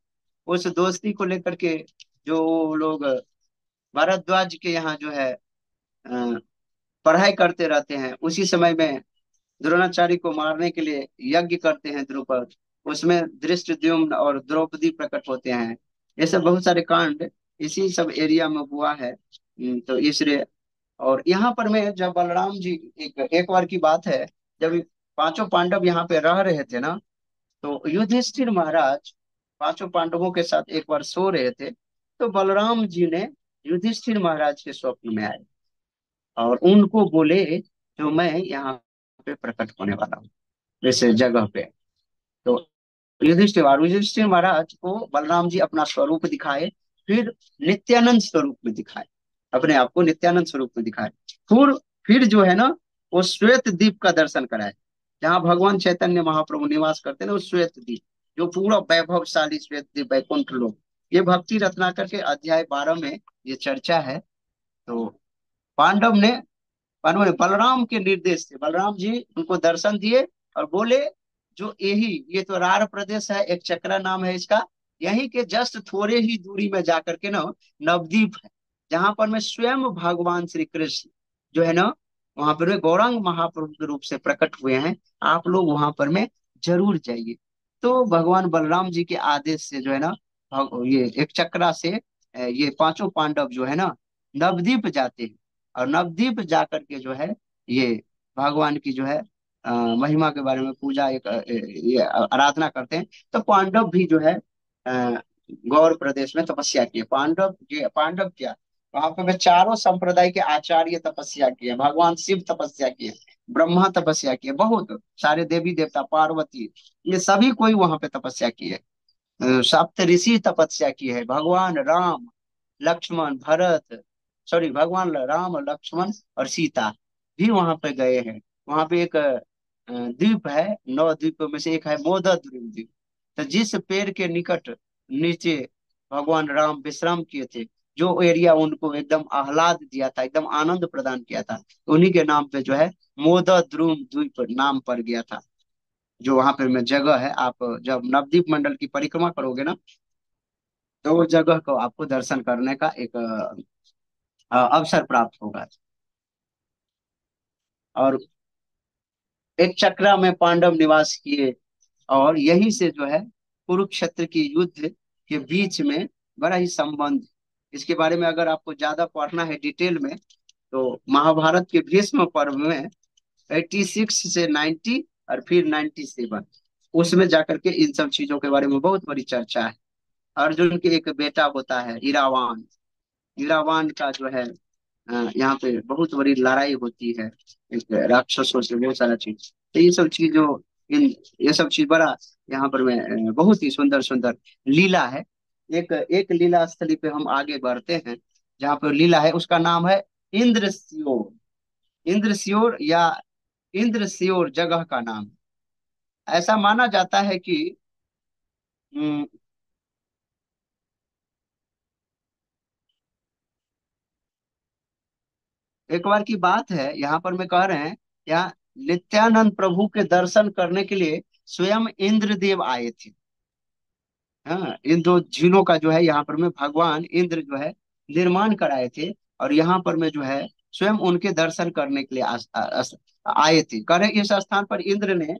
उस दोस्ती को लेकर के जो लोग भारद्वाज के यहाँ जो है पढ़ाई करते रहते हैं, उसी समय में द्रोणाचार्य को मारने के लिए यज्ञ करते हैं द्रुपद। उसमें धृष्टद्युम्न और द्रौपदी प्रकट होते हैं। ये सब बहुत सारे कांड इसी सब एरिया में हुआ है। तो इसलिए, और यहाँ पर मैं जब बलराम जी, एक एक बार की बात है, जब ये पांचों पांडव यहाँ पे रह रहे थे ना, तो युधिष्ठिर महाराज पांचों पांडवों के साथ एक बार सो रहे थे। तो बलराम जी ने युधिष्ठिर महाराज के स्वप्न में आए और उनको बोले, जो मैं यहाँ पे प्रकट होने वाला हूँ इस जगह पे। तो युधिष्ठिर महाराज को बलराम जी अपना स्वरूप दिखाए, फिर नित्यानंद स्वरूप में दिखाए, अपने आप को नित्यानंद स्वरूप में दिखाए। फिर फिर जो है ना, वो श्वेत द्वीप का दर्शन कराए, जहाँ भगवान चैतन्य महाप्रभु निवास करते हैं ना, वो श्वेत द्वीप, जो पूरा वैभवशाली श्वेत द्वीप, वैकुंठ लोक। ये भक्ति रत्नाकर के अध्याय 12 में ये चर्चा है। तो पांडव ने पांडवों ने बलराम के निर्देश से, बलराम जी उनको दर्शन दिए और बोले, जो यही, ये तो रार प्रदेश है, एक चक्रा नाम है इसका, यहीं के जस्ट थोड़े ही दूरी में जाकर के ना नवद्वीप है, जहां पर में स्वयं भगवान श्री कृष्ण जो है ना, वहां पर वे गौरांग महाप्रभु के रूप से प्रकट हुए हैं। आप लोग वहां पर में जरूर जाइए। तो भगवान बलराम जी के आदेश से जो है ना, ये एक चक्रा से ये पांचों पांडव जो है ना नवद्वीप जाते हैं। और नवद्वीप जाकर के जो है ये भगवान की जो है महिमा के बारे में पूजा, एक ये आराधना करते हैं। तो पांडव भी जो है गौर प्रदेश में तपस्या किए। पांडव क्या, वहां पे वे चारों संप्रदाय के आचार्य तपस्या किए, भगवान शिव तपस्या किए, ब्रह्मा तपस्या किए, बहुत सारे देवी देवता, पार्वती, ये सभी कोई वहां पे तपस्या किए। सप्त ऋषि तपस्या की है, भगवान राम, लक्ष्मण, भरत, सॉरी भगवान राम, लक्ष्मण और सीता भी वहां पे गए हैं। वहां पे एक द्वीप है, 9 द्वीपों में से एक है मोदद्वीप द्वीप। तो जिस पेड़ के निकट नीचे भगवान राम विश्राम किए थे, जो एरिया उनको एकदम आह्लाद दिया था, एकदम आनंद प्रदान किया था, उन्हीं के नाम पे जो है मोदद्रुम द्वीप नाम पड़ गया था। जो वहां पे में जगह है, आप जब नवद्वीप मंडल की परिक्रमा करोगे ना, तो वो जगह को आपको दर्शन करने का एक अवसर प्राप्त होगा। और एक चक्रा में पांडव निवास किए, और यहीं से जो है कुरुक्षेत्र की युद्ध के बीच में बड़ा ही संबंध। इसके बारे में अगर आपको ज्यादा पढ़ना है डिटेल में, तो महाभारत के भीष्म पर्व में 86 से 90 और फिर 97, उसमें जाकर के इन सब चीजों के बारे में बहुत बड़ी चर्चा है। अर्जुन के एक बेटा होता है इरावान, इरावान का जो है यहाँ पे बहुत बड़ी लड़ाई होती है एक राक्षसों से, बहुत सारा चीज। तो ये सब चीज जो इन ये सब चीज बड़ा यहाँ पर में बहुत ही सुंदर सुंदर लीला है। एक एक लीला स्थली पे हम आगे बढ़ते हैं, जहाँ पर लीला है, उसका नाम है इंद्रस्योर। इंद्रस्योर या इंद्रस्योर जगह का नाम है। ऐसा माना जाता है कि हम्म, एक बार की बात है, यहाँ पर मैं कह रहे हैं, यहाँ नित्यानंद प्रभु के दर्शन करने के लिए स्वयं इंद्रदेव आए थे। हाँ, इन दो झीलों का जो है यहाँ पर में भगवान इंद्र जो है निर्माण कराए थे। और यहाँ पर में जो है स्वयं उनके दर्शन करने के लिए आए थे। कह रहे इस स्थान पर इंद्र ने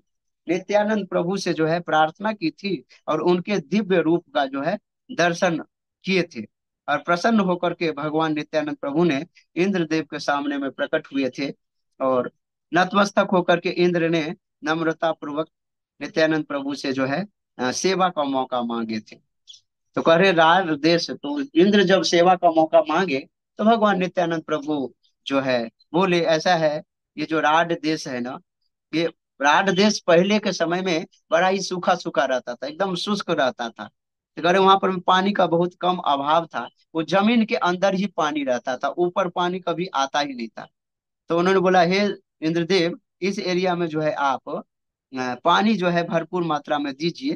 नित्यानंद प्रभु से जो है प्रार्थना की थी, और उनके दिव्य रूप का जो है दर्शन किए थे। और प्रसन्न होकर के भगवान नित्यानंद प्रभु ने इंद्रदेव के सामने में प्रकट हुए थे। और नतमस्तक होकर के इंद्र ने नम्रता पूर्वक नित्यानंद प्रभु से जो है सेवा का मौका मांगे थे। तो कह रहे राज देश, तो इंद्र जब सेवा का मौका मांगे, तो भगवान नित्यानंद प्रभु जो है बोले, ऐसा है, ये जो राड देश है ना, ये विराट देश पहले के समय में बड़ा ही सूखा सूखा रहता था, एकदम शुष्क रहता था। तो कह रहे वहां पर पानी का बहुत कम अभाव था। वो जमीन के अंदर ही पानी रहता था, ऊपर पानी कभी आता ही नहीं था। तो उन्होंने बोला, हे इंद्रदेव, इस एरिया में जो है आप पानी जो है भरपूर मात्रा में दीजिए,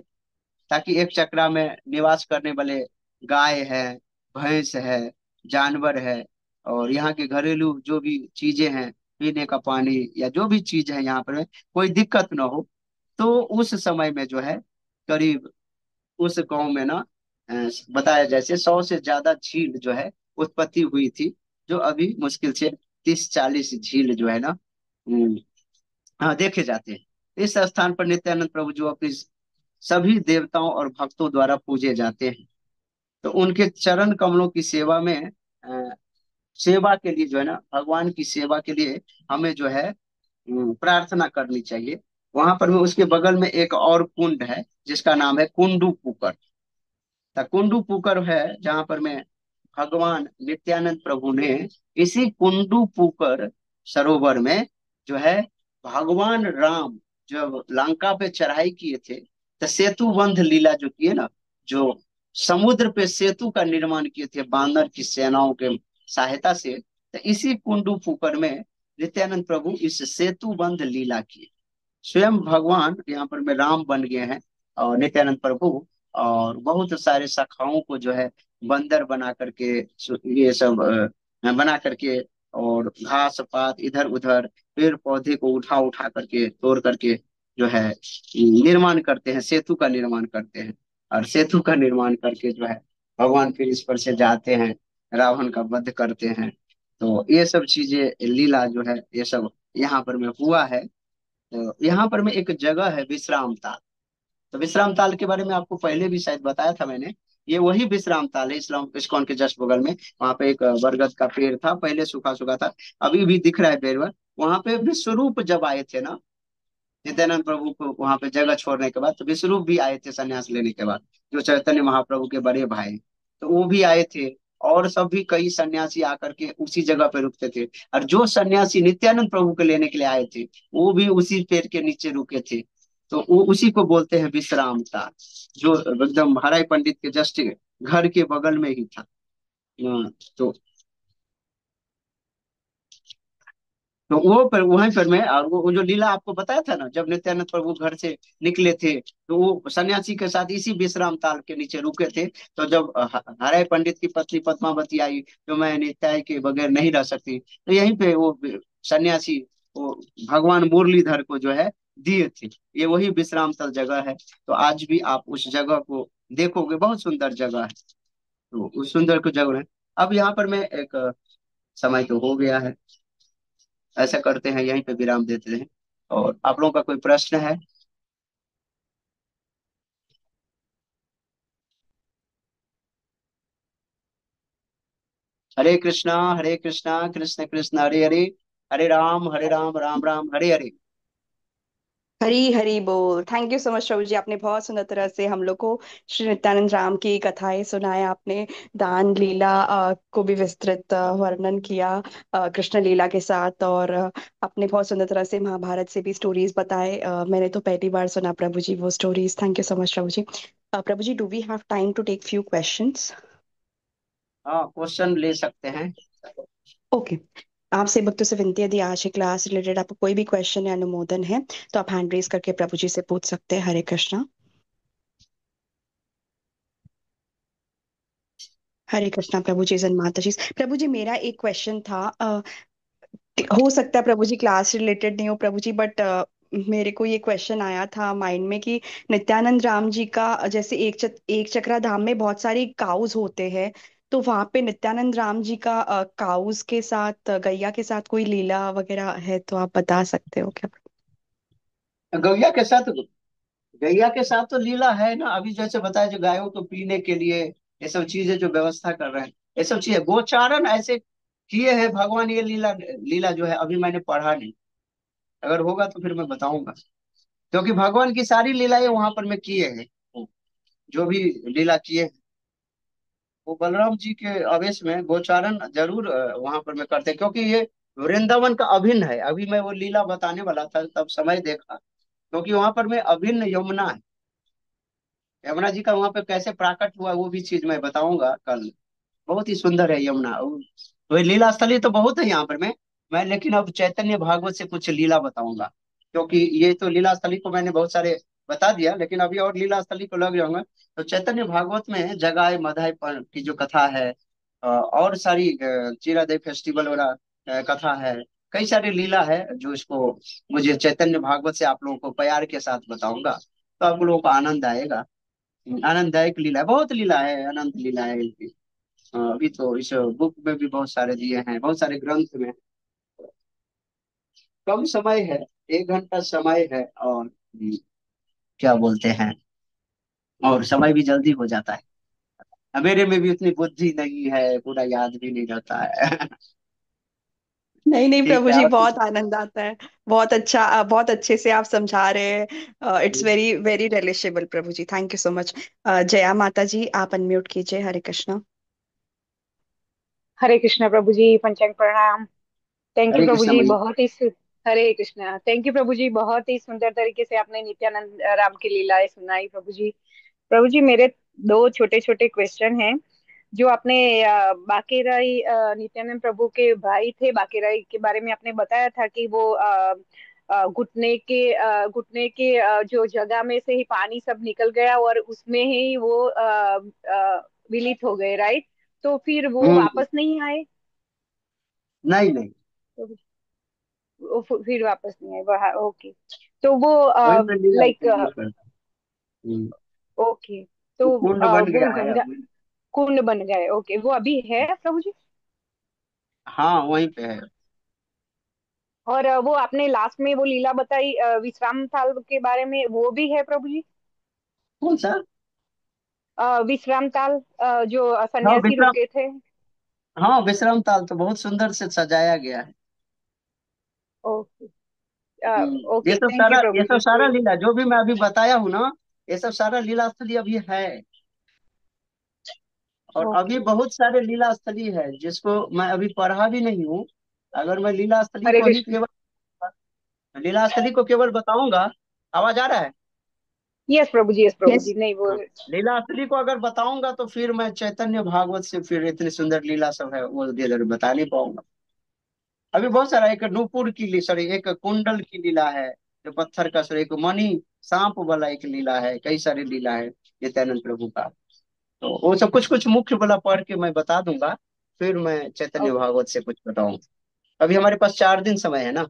ताकि एक चक्रा में निवास करने वाले गाय है, भैंस है, जानवर है, और यहाँ के घरेलू जो भी चीजें हैं, पीने का पानी या जो भी चीज है यहाँ पर, कोई दिक्कत ना हो। तो उस समय में जो है करीब उस गांव में ना बताया जैसे 100 से ज्यादा झील जो है उत्पत्ति हुई थी, जो अभी मुश्किल से 30-40 झील जो है ना, हाँ, देखे जाते हैं। इस स्थान पर नित्यानंद प्रभु जो अपनी सभी देवताओं और भक्तों द्वारा पूजे जाते हैं। तो उनके चरण कमलों की सेवा में सेवा के लिए जो है ना, भगवान की सेवा के लिए हमें जो है प्रार्थना करनी चाहिए। वहां पर में उसके बगल में एक और कुंड है, जिसका नाम है कुंडू पुकर। कुंडू पुकर है जहां पर में भगवान नित्यानंद प्रभु ने इसी कुंडू पुकर सरोवर में जो है भगवान राम जब लंका पे चढ़ाई किए थे, तो सेतु बंध लीला जो किए ना, जो समुद्र पे सेतु का निर्माण किए थे बानर की सेनाओं के सहायता से, तो इसी कुंडू पुकर में नित्यानंद प्रभु इस सेतु बंध लीला किए। स्वयं भगवान यहाँ पर में राम बन गए हैं, और नित्यानंद प्रभु, और बहुत सारे शाखाओं को जो है बंदर बना करके, ये सब बना करके, और घास पात इधर उधर पेड़ पौधे को उठा उठा करके तोड़ करके जो है निर्माण करते हैं, सेतु का निर्माण करते हैं। और सेतु का निर्माण करके जो है भगवान फिर इस पर से जाते हैं, रावण का वध करते हैं। तो ये सब चीजें लीला जो है ये सब यहाँ पर में हुआ है। तो यहाँ पर में एक जगह है विश्राम ताल। तो विश्राम ताल के बारे में आपको पहले भी शायद बताया था मैंने। ये वही विश्राम ताल है, इस्लाम इस्कॉन के जस्ट बगल में। वहां पे एक बरगद का पेड़ था, पहले सूखा सूखा था, अभी भी दिख रहा है पेड़ पर। वहां पे विश्वरूप जब आए थे ना, नित्यानंद प्रभु को वहां पे जगह छोड़ने के बाद, तो विश्वरूप भी आए थे संन्यास लेने के बाद, जो चैतन्य महाप्रभु के बड़े भाई, तो वो भी आए थे। और सब भी कई सन्यासी आकर के उसी जगह पे रुकते थे। और जो सन्यासी नित्यानंद प्रभु को लेने के लिए आए थे, वो भी उसी पेड़ के नीचे रुके थे। तो वो उसी को बोलते हैं विश्राम ताल, जो एकदम हराई पंडित के जस्ट घर के बगल में ही था। तो वो पर वहीं पर मैं, और वो जो लीला आपको बताया था ना, जब नित्यानंद प्रभु घर से निकले थे, तो वो सन्यासी के साथ इसी विश्राम ताल के नीचे रुके थे। तो जब हराय पंडित की पत्नी पद्मावती आई, जो मैं नित्याय के बगैर नहीं रह सकती, तो यहीं पे वो सन्यासी वो भगवान मुरलीधर को जो है दिए थे। ये वही विश्राम स्थल जगह है। तो आज भी आप उस जगह को देखोगे, बहुत सुंदर जगह है। तो उस सुंदर को जगह है। अब यहाँ पर मैं एक समय तो हो गया है, ऐसा करते हैं यहीं पे विराम देते हैं। और आप लोगों का कोई प्रश्न है? हरे कृष्णा कृष्ण कृष्ण हरे हरे, हरे राम राम राम हरे हरे। हरी हरी बोल। थैंक यू सो मच प्रभु जी, आपने बहुत सुंदर तरह से हम लोग को श्री नित्यानंद राम की कथाएं सुनाए। आपने दान लीला को भी विस्तृत वर्णन किया कृष्ण लीला के साथ। और आपने बहुत सुंदर तरह से महाभारत से भी स्टोरीज बताए। मैंने तो पहली बार सुना प्रभु जी वो stories. Thank you so much प्रभु जी। प्रभु जी, do we have time to take few questions? हाँ, क्वेश्चन ले सकते हैं। ओके। आपसे भक्तों से विनती है, यदि आज की क्लास रिलेटेड आपको कोई भी क्वेश्चन या अनुमोदन है तो आप हैंड रेज करके प्रभु जी से पूछ सकते हैं। हरे कृष्णा। हरे कृष्णा प्रभु जी, जन माता जी। प्रभु जी, मेरा एक क्वेश्चन था। हो सकता है प्रभु जी क्लास रिलेटेड नहीं हो प्रभु जी, बट मेरे को ये क्वेश्चन आया था माइंड में कि नित्यानंद राम जी का जैसे एक चक्रा धाम में बहुत सारी काउज होते हैं, तो वहां पे नित्यानंद राम जी का काउज के साथ गैया के साथ कोई लीला वगैरह है तो आप बता सकते हो क्या? गैया के साथ, गैया के साथ तो लीला है ना, अभी जैसे बताया, जो गायों को पीने के लिए ये सब चीजें जो व्यवस्था कर रहे हैं, ये सब चीजें गोचारण ऐसे किए हैं भगवान। ये लीला लीला जो है अभी मैंने पढ़ा नहीं, अगर होगा तो फिर मैं बताऊंगा। क्योंकि भगवान की सारी लीलाएं वहां पर मैं किए हैं, जो भी लीला किए हैं, वो बलराम जी के आवेश में गोचारण जरूर वहां पर मैं करते हैं, क्योंकि ये वृंदावन का अभिन्न है। अभी मैं वो लीला बताने वाला था, तब समय देखा क्योंकि वहां पर में अभिन्न यमुना है। यमुना जी का वहां पे कैसे प्राकट हुआ वो भी चीज मैं बताऊंगा कल। बहुत ही सुंदर है यमुना। वही लीला स्थली तो बहुत है यहाँ पर मैं लेकिन अब चैतन्य भागवत से कुछ लीला बताऊंगा। क्योंकि ये तो लीला स्थली को मैंने बहुत सारे बता दिया, लेकिन अभी और लीला स्थली को लग जाऊंगा। तो चैतन्य भागवत में जगाए मधाई पर की जो कथा है, और सारी चीरादेव फेस्टिवल वाला कथा है। कई सारी लीला है जो इसको मुझे चैतन्य भागवत से आप लोगों को प्यार के साथ बताऊंगा, तो आप लोगों को आनंद आएगा। आनंददायक लीला है, बहुत लीला है, अनंत लीला है इनकी। अभी तो इस बुक में भी बहुत सारे दिए हैं, बहुत सारे ग्रंथ में। कम समय है, 1 घंटा समय है, और क्या बोलते हैं, और समय भी जल्दी हो जाता है। मेरे में भी उतनी बुद्धि नहीं है, पूरा याद भी नहीं रहता है। नहीं नहीं ठीक प्रभु है, जी, और बहुत आनंद आता है। बहुत अच्छा, बहुत अच्छे से आप समझा रहे हैं। It's very very relatable Prabhu ji, thank you so much. Jaya Mata ji, आप अनम्यूट कीजिए। हरे कृष्णा। हरे कृष्णा प्रभु जी, पंचांग प्रणाम। थैंक यू हरे प्रभु कृष्ण जी, मैया। बहुत ही हरे कृष्णा। थैंक यू प्रभु जी, बहुत ही सुंदर तरीके से आपने नित्यानंद राम की लीलाएं सुनाई प्रभु जी। प्रभु जी, मेरे दो छोटे छोटे क्वेश्चन हैं। जो आपने बाकेराई नित्यानंद प्रभु के भाई थे, बाकेराई के बारे में आपने बताया था कि वो घुटने के जो जगह में से ही पानी सब निकल गया और उसमें ही वो विलीत हो गए, राइट? तो फिर वो हम्म। वापस नहीं आए? नहीं नहीं, तो वो फिर वापस नहीं आए वहाँ, ओके। तो वो वहीं पे लीला लाइक, उपयोग करता है। ओके। वो तो कुंड बन वो गया है गंगा अभी। कुंड बन गए, ओके। वो अभी है प्रभु जी? हाँ वहीं पे है। और वो आपने लास्ट में वो लीला बताई विश्राम थाल के बारे में, वो भी है प्रभु जी? कौन सा? विश्राम ताल, जो हाँ सन्यासी विश्राम, रुके थे। हाँ विश्राम ताल तो बहुत सुंदर से सजाया गया है। ओके। ये ओके, सब थैंक यू सारा, ये प्रभु सब जी सारा फिर। लीला जो भी मैं अभी बताया हूँ ना, ये सब सारा लीला स्थली अभी है। और अभी ओके। बहुत सारे लीला स्थली है जिसको मैं अभी पढ़ा भी नहीं हूँ। अगर मैं लीला स्थली हरे को ही कृष्ण। केवल, लीला स्थली को केवल बताऊंगा। आवाज आ रहा है? यस प्रभु यस। जी, नहीं वो। हाँ, लीला स्थली को अगर बताऊंगा तो फिर मैं चैतन्य भागवत से फिर इतनी सुंदर लीला सब है वो इधर बता नहीं पाऊंगा। अभी बहुत सारा, एक नूपुर की सॉरी, एक कुंडल की लीला है जो पत्थर का, सॉरी एक मणि सांप वाला एक लीला है, कई सारी लीला है नित्यानंद प्रभु का। तो वो सब कुछ कुछ मुख्य वाला पढ़ के मैं बता दूंगा, फिर मैं चैतन्य ओके। भागवत से कुछ बताऊं। अभी हमारे पास 4 दिन समय है ना।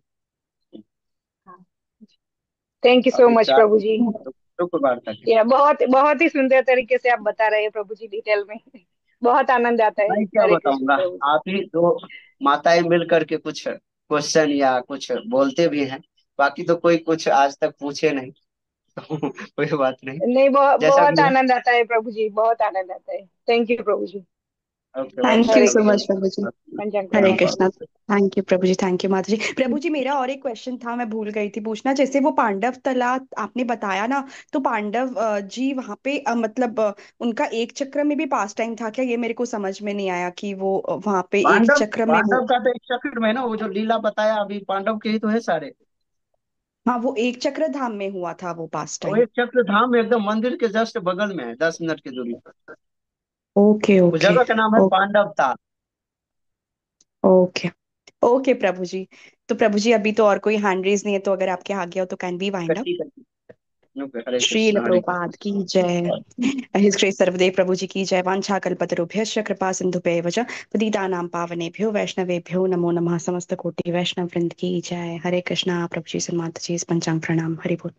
थैंक यू सो अभी मच चार प्रभु जी। दिन शुक्रवार तक है। या बहुत बहुत ही सुंदर तरीके से आप बता रहे हैं प्रभु जी, डिटेल में। बहुत आनंद आता है। मैं क्या हरे कृष्ण बताऊंगा, प्रभु जी। आप ही दो माताएं मिल करके कुछ क्वेश्चन या कुछ बोलते भी हैं। बाकी तो कोई कुछ आज तक पूछे नहीं। तो कोई बात नहीं, नहीं, बहुत जैसा बहुत भी है। आनंद आता है प्रभु जी, बहुत आनंद आता है। Thank you Prabhu ji. Okay thank okay you Hare so okay. Much Krishna. Prabhu ji. पंचांग हरे प्रणाम Prabhu Krishna. Ji. Thank you Prabhu ji, thank you Mata ji. प्रभु जी, मेरा और एक क्वेश्चन था, मैं भूल गई थी पूछना। जैसे वो पांडव तला आपने बताया ना, तो पांडव जी वहां पे मतलब उनका एक चक्र में भी पास टाइम था क्या? ये मेरे को समझ में नहीं आया कि वो वहां पे एक पांडव, चक्र में वो। पांडव का तो एक चक्र में है ना, वो जो लीला बताया अभी पांडव के ही तो है सारे। हाँ, वो एक चक्र धाम में हुआ था वो पास वो टाइम। एक चक्र धाम में एकदम मंदिर के जस्ट बगल में है, 10 मिनट की दूरी पर। ओके उस ओके। जगह का नाम है पांडव ताल। ओके ओके प्रभु जी। तो प्रभु जी, अभी तो और कोई हैंड रेज नहीं है, तो अगर आपके आगे हो तो कैन वी वाइंड अप? ठीक है, ओके, हरे श्रील कृष्ण हरे प्रभुपाद की जय। कृष्ण। हिज ग्रेस सर्वदेव प्रभु जी की जय। वांछा कल्पतरुभ्यश्च कृपा सिंधुभ्येव च पतितानां पावनेभ्यो वैष्णवेभ्यो नमो नमः। समस्त कोटि वैष्णव वृंद की जय। हरे कृष्णा। प्रभु जी से माता जी पंचांग प्रणाम। हरि बोल।